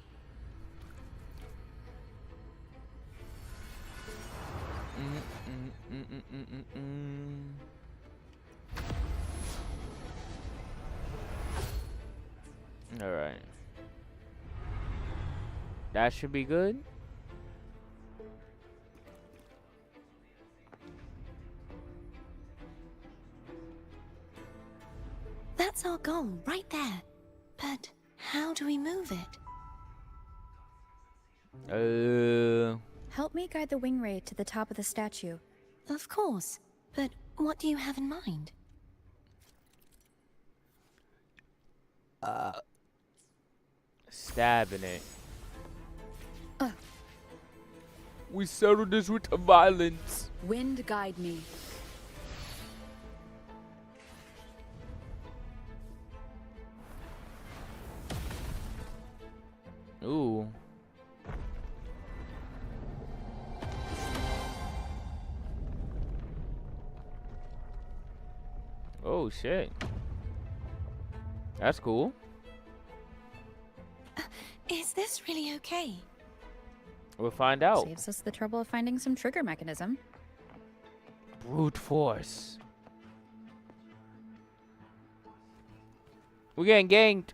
Alright. That should be good. our goal, right there. But how do we move it? Help me guide the wing ray to the top of the statue. Of course. But what do you have in mind? Stabbing it. We settled this with violence. Wind guide me. Ooh. Oh shit. That's cool. Is this really okay? We'll find out. Saves us the trouble of finding some trigger mechanism. Brute force. We're getting ganked.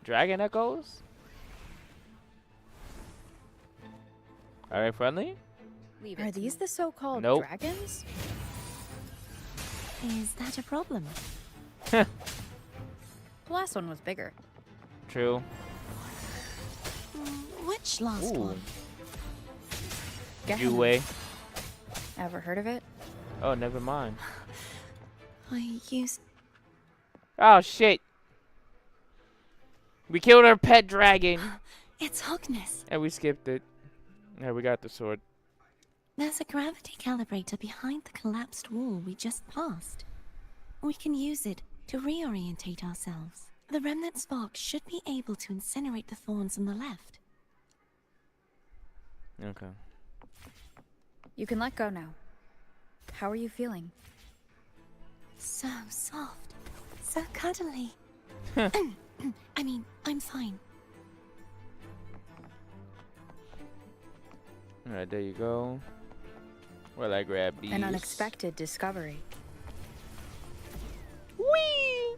Dragon echoes? Are they friendly? Are these the so-called Nope. dragons? Is that a problem? The last one was bigger. True. Which last Ooh. one? Gehenna. Yue. Ever heard of it? Oh, never mind. I use... Oh shit. We killed our pet dragon. It's Hogness. And we skipped it. Yeah, we got the sword. There's a gravity calibrator behind the collapsed wall we just passed. We can use it to reorientate ourselves. The remnant spark should be able to incinerate the thorns on the left. Okay. You can let go now. How are you feeling? So soft. So cuddly. I mean, I'm fine. Alright, there you go. Well, I grab these. An unexpected discovery. Whee!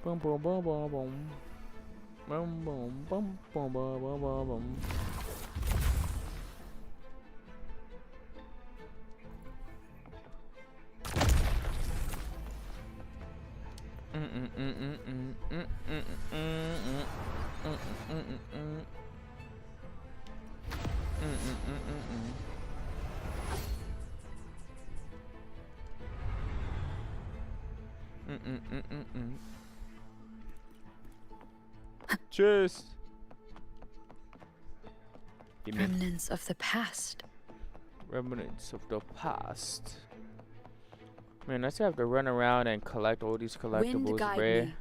Boom, boom, boom, boom, boom. Boom, boom, boom, boom, boom, boom, boom, boom. Cheers. Give me Remnants of the past. remnants of the past. Man, I still have to run around and collect all these collectibles. Wind guide Rare. me.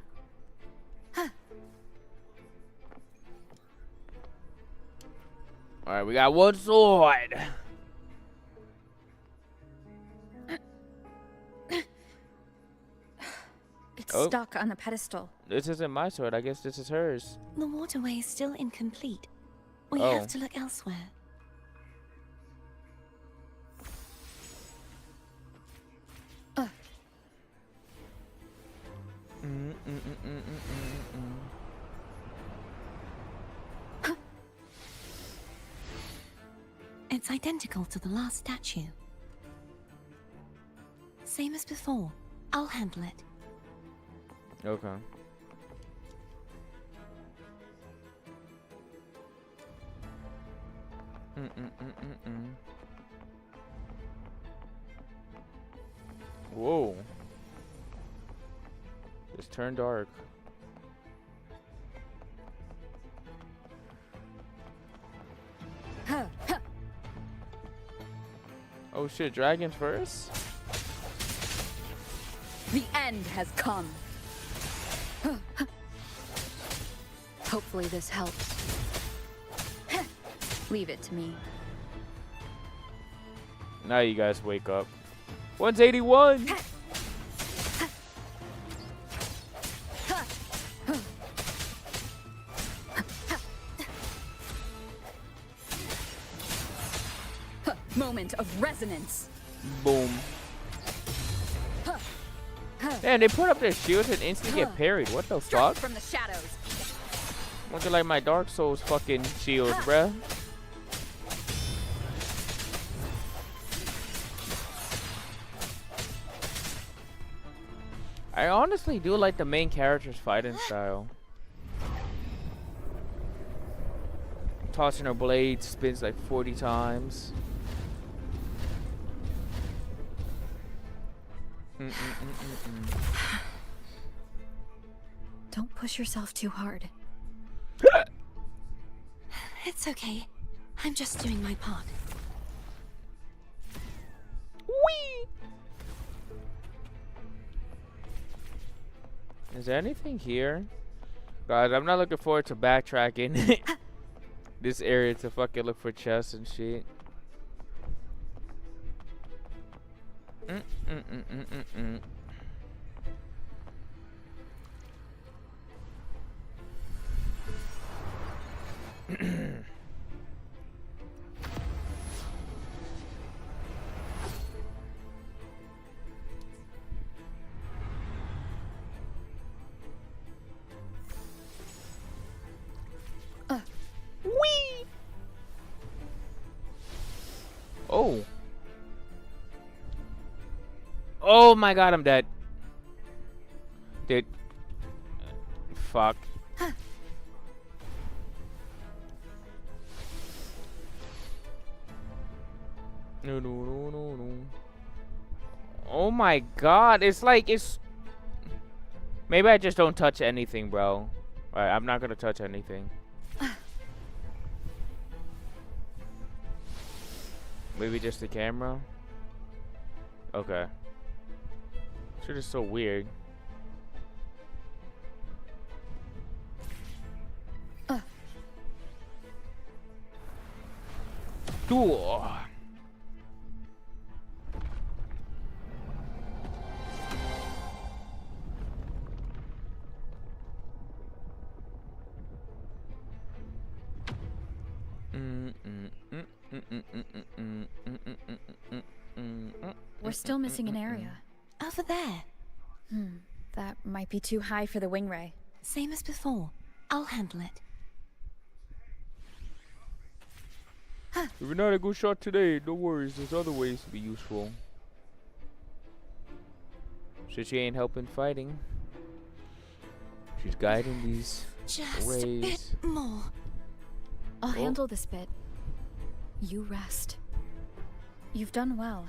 Alright, we got one sword. It's Oh. stuck on the pedestal. This isn't my sword. I guess this is hers. The waterway is still incomplete. We Oh. have to look elsewhere. It's identical to the last statue. Same as before. I'll handle it. Okay. Whoa. Just turned dark. Oh shit, dragons first? The end has come. Hopefully this helps. Leave it to me. Now you guys wake up. 181! Moment of resonance. Boom. Man, they put up their shields and instantly get parried. What the Strike fuck? from the shadows. Looking like my Dark Souls fucking shields, bruh. I honestly do like the main character's fighting style. Tossing her blade, spins like 40 times. Don't push yourself too hard. It's okay. I'm just doing my part. Whee! Is there anything here? Guys, I'm not looking forward to backtracking this area to fucking look for chests and shit. Whee! Oh. Oh my god, I'm dead. Dude. Fuck. No, no, no, no, no. Oh my god, it's like, it's... Maybe I just don't touch anything, bro. Alright, I'm not gonna touch anything. Maybe just the camera? Okay. Shit is so weird. Cool. We're still missing an area. Over there. That might be too high for the wing ray. Same as before. I'll handle it. If you're not a good shot today, no worries. There's other ways to be useful. Since she ain't helping fighting, she's guiding these Just rays. a bit more. I'll handle this bit. You rest. You've done well.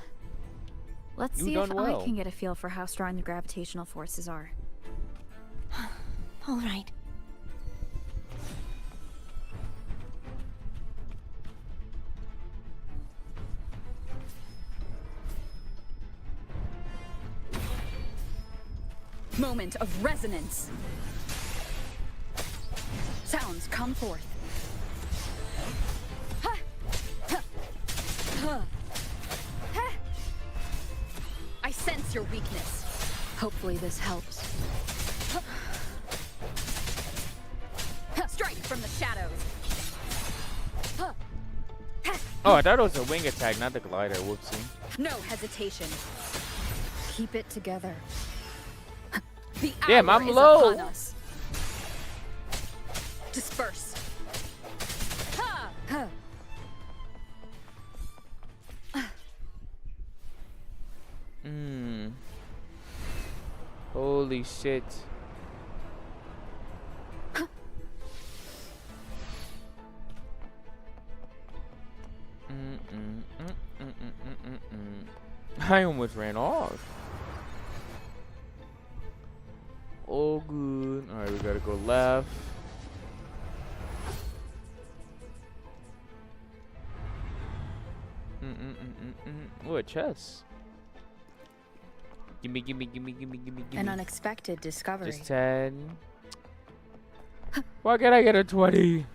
Let's You've see if done well. I can get a feel for how strong the gravitational forces are. All right. Moment of resonance. Sounds come forth. I sense your weakness. Hopefully this helps. Strike from the shadows. Oh, I thought it was a wing attack, not the glider. Whoopsie. No hesitation. Keep it together. The Damn, hour I'm is low. upon us. Disperse. Holy shit. I almost ran off. Oh, good. Alright, we gotta go left. Oh, a chest. Gimme, gimme, gimme, gimme, gimme, gimme. An unexpected discovery. Just 10. Why can't I get a 20?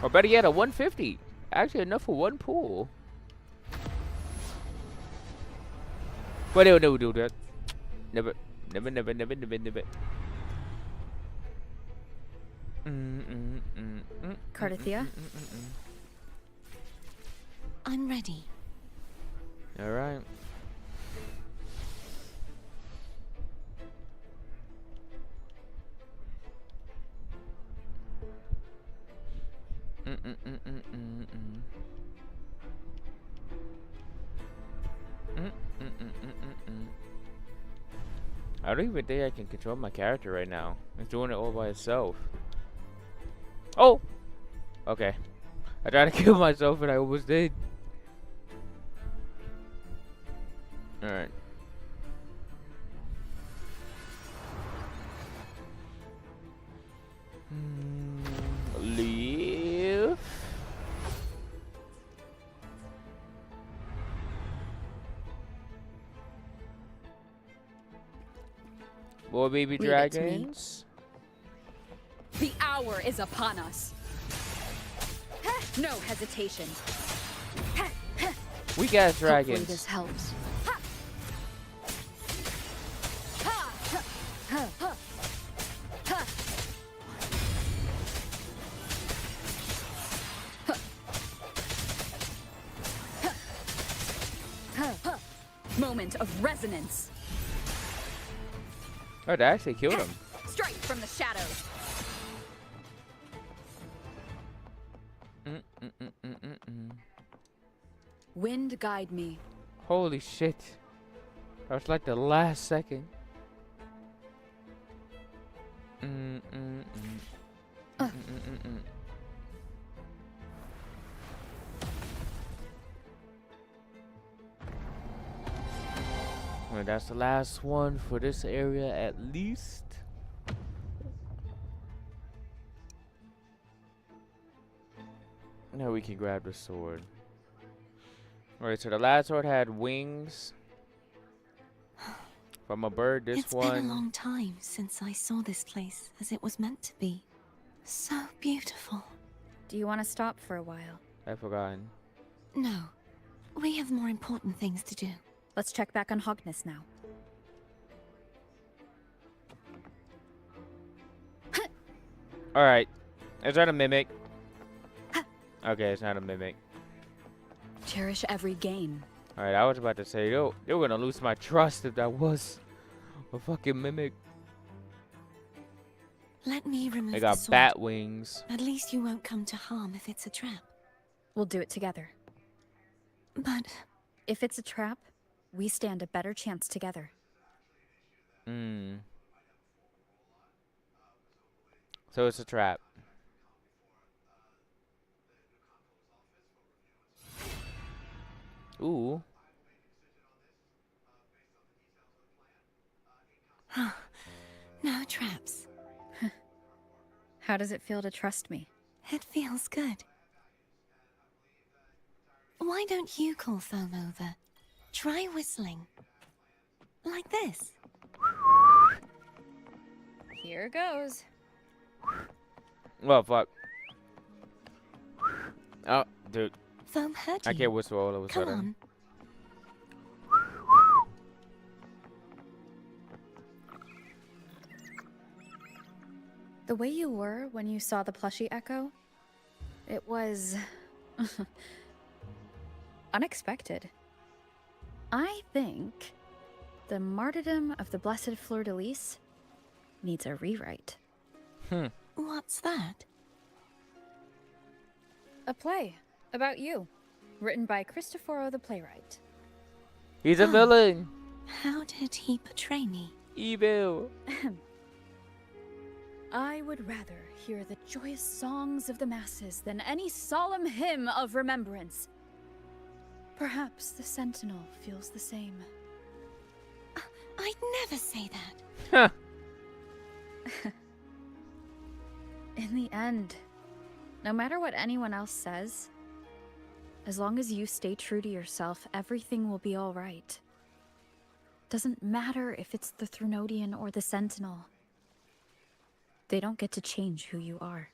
Or better yet, a 150. Actually, enough for one pool. But they would never do that. Never. Cardathia? I'm ready. All right. I don't even think I can control my character right now. It's doing it all by itself. Oh! Okay. I tried to kill myself and I almost did. Alright. Leave. More baby Leave it to me. dragons. The hour is upon us. No hesitation. We got Hopefully dragons. this helps. Moment of resonance. Oh, they actually killed him. Strike from the shadows. Wind guide me. Holy shit. That was like the last second. Well, that's the last one for this area at least. Now we can grab the sword. Alright, so the last sword had wings from a bird. This It's one. been a long time since I saw this place as it was meant to be. So beautiful. Do you want to stop for a while? I've forgotten. No, we have more important things to do. Let's check back on Hogness now. Alright. Is that a mimic? Okay, it's not a mimic. Cherish every gain. Alright, I was about to say, yo, you're gonna lose my trust if that was a fucking mimic. Let me remove They the got sword. bat wings. At least you won't come to harm if it's a trap. We'll do it together. But If it's a trap, we stand a better chance together. So it's a trap. Ooh. no traps. How does it feel to trust me? It feels good. Why don't you call Foam over? Try whistling. Like this. Here goes. Well, fuck. Oh, dude. Foam heard you. I can't whistle all of a Come sudden. on. The way you were when you saw the plushie Echo, it was unexpected. I think the martyrdom of the Blessed Fleur-de-Lis needs a rewrite. What's that? A play about you, written by Cristoforo the playwright. He's a villain. How did he portray me? Evil. I would rather hear the joyous songs of the masses than any solemn hymn of remembrance. Perhaps the Sentinel feels the same. I'd never say that. Huh. In the end, no matter what anyone else says, as long as you stay true to yourself, everything will be all right. Doesn't matter if it's the Threnodian or the Sentinel. They don't get to change who you are.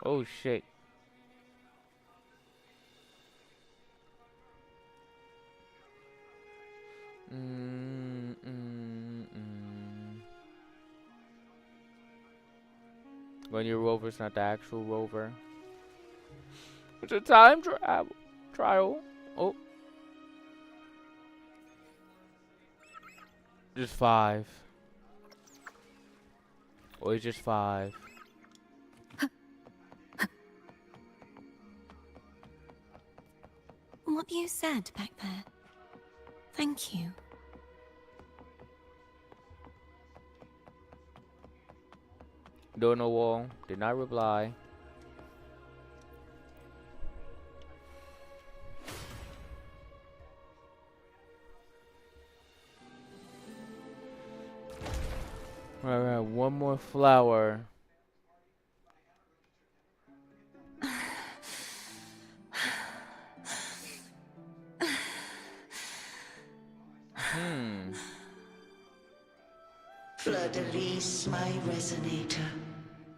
Oh shit. When your rover's not the actual rover. It's a time travel. Trial. Oh. Just 5. Oh, it's just 5. What you said back there. Thank you. Door no wall. Did not reply. Alright, one more flower. Fleur-de-Lis, my resonator,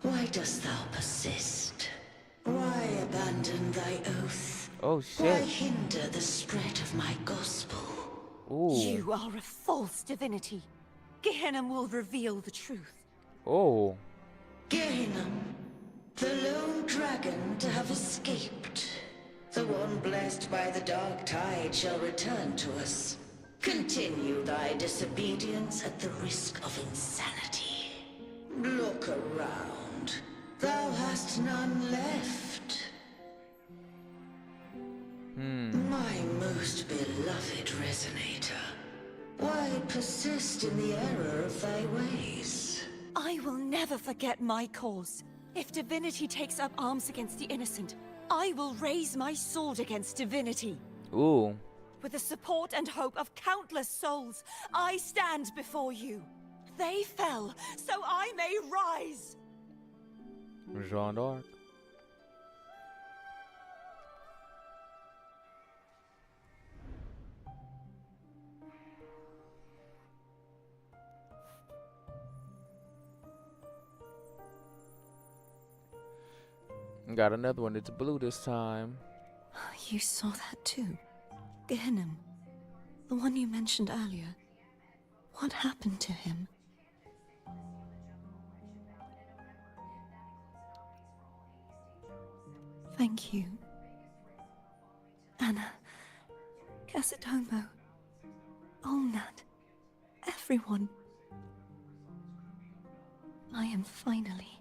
why dost thou persist? Why abandon thy oath? Oh Why shit. hinder the spread of my gospel? Ooh. You are a false divinity. Gehenna will reveal the truth. Oh. Gehenna, the lone dragon to have escaped. The one blessed by the dark tide shall return to us. Continue thy disobedience at the risk of insanity. Look around. Thou hast none left. My most beloved resonator, why persist in the error of thy ways? I will never forget my cause. If divinity takes up arms against the innocent, I will raise my sword against divinity. Ooh. With the support and hope of countless souls, I stand before you. They fell, so I may rise. Jean d'Arc. Got another one. It's blue this time. You saw that too. Gehenna, the one you mentioned earlier. What happened to him? Thank you. Anna, Casatomo, Olnat, everyone. I am finally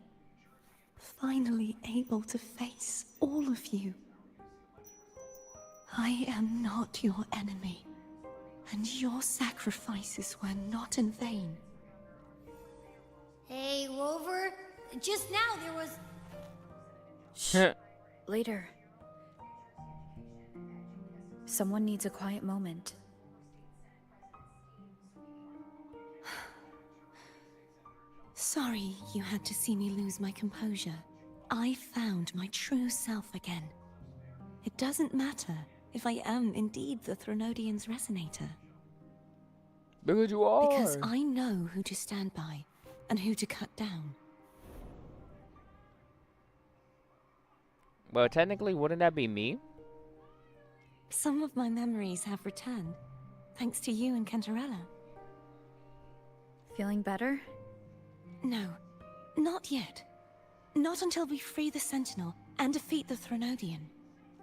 able to face all of you. I am not your enemy, and your sacrifices were not in vain. Hey, Rover. Just now there was... Later. Someone needs a quiet moment. Sorry you had to see me lose my composure. I found my true self again. It doesn't matter if I am indeed the Threnodian's resonator. Because you are. Because I know who to stand by and who to cut down. Well, technically, wouldn't that be me? Some of my memories have returned, thanks to you and Cantarella. Feeling better? No, not yet. Not until we free the Sentinel and defeat the Threnodian.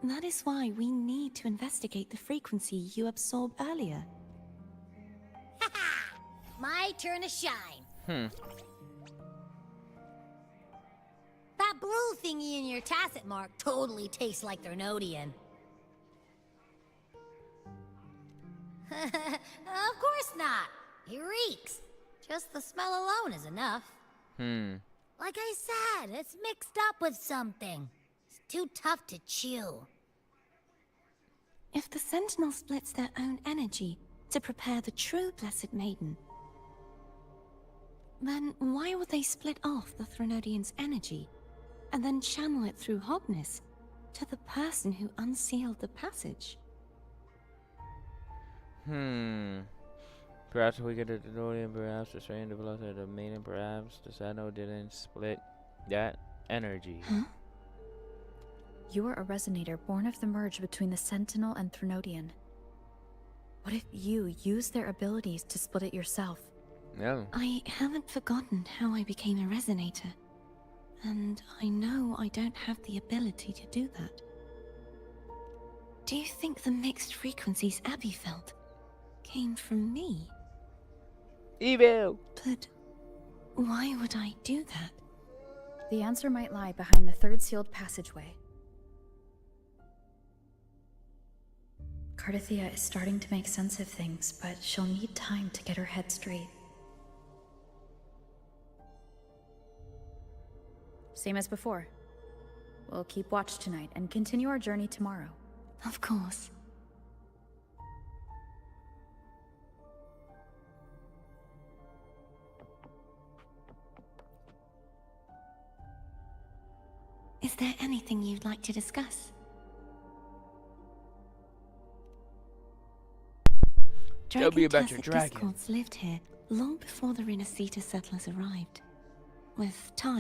That is why we need to investigate the frequency you absorbed earlier. My turn to shine. That blue thingy in your tacit mark totally tastes like Threnodian. Of course not. He reeks. Just the smell alone is enough. Like I said, it's mixed up with something. It's too tough to chew. If the Sentinel splits their own energy to prepare the true Blessed Maiden, then why would they split off the Threnodian's energy and then channel it through Hobness to the person who unsealed the passage? Perhaps we get a Threnodian, perhaps the strain developed at the maiden, perhaps the Sentinel didn't split that energy. Huh? You are a resonator born of the merge between the Sentinel and Threnodian. What if you use their abilities to split it yourself? No. I haven't forgotten how I became a resonator, and I know I don't have the ability to do that. Do you think the mixed frequencies Abby felt came from me? Evil! But why would I do that? The answer might lie behind the third sealed passageway. Cardathia is starting to make sense of things, but she'll need time to get her head straight. Same as before. We'll keep watch tonight and continue our journey tomorrow. Of course. Is there anything you'd like to discuss? Tell me about your Dragon-tasset dragon. discords lived here long before the Renacita settlers arrived. With time,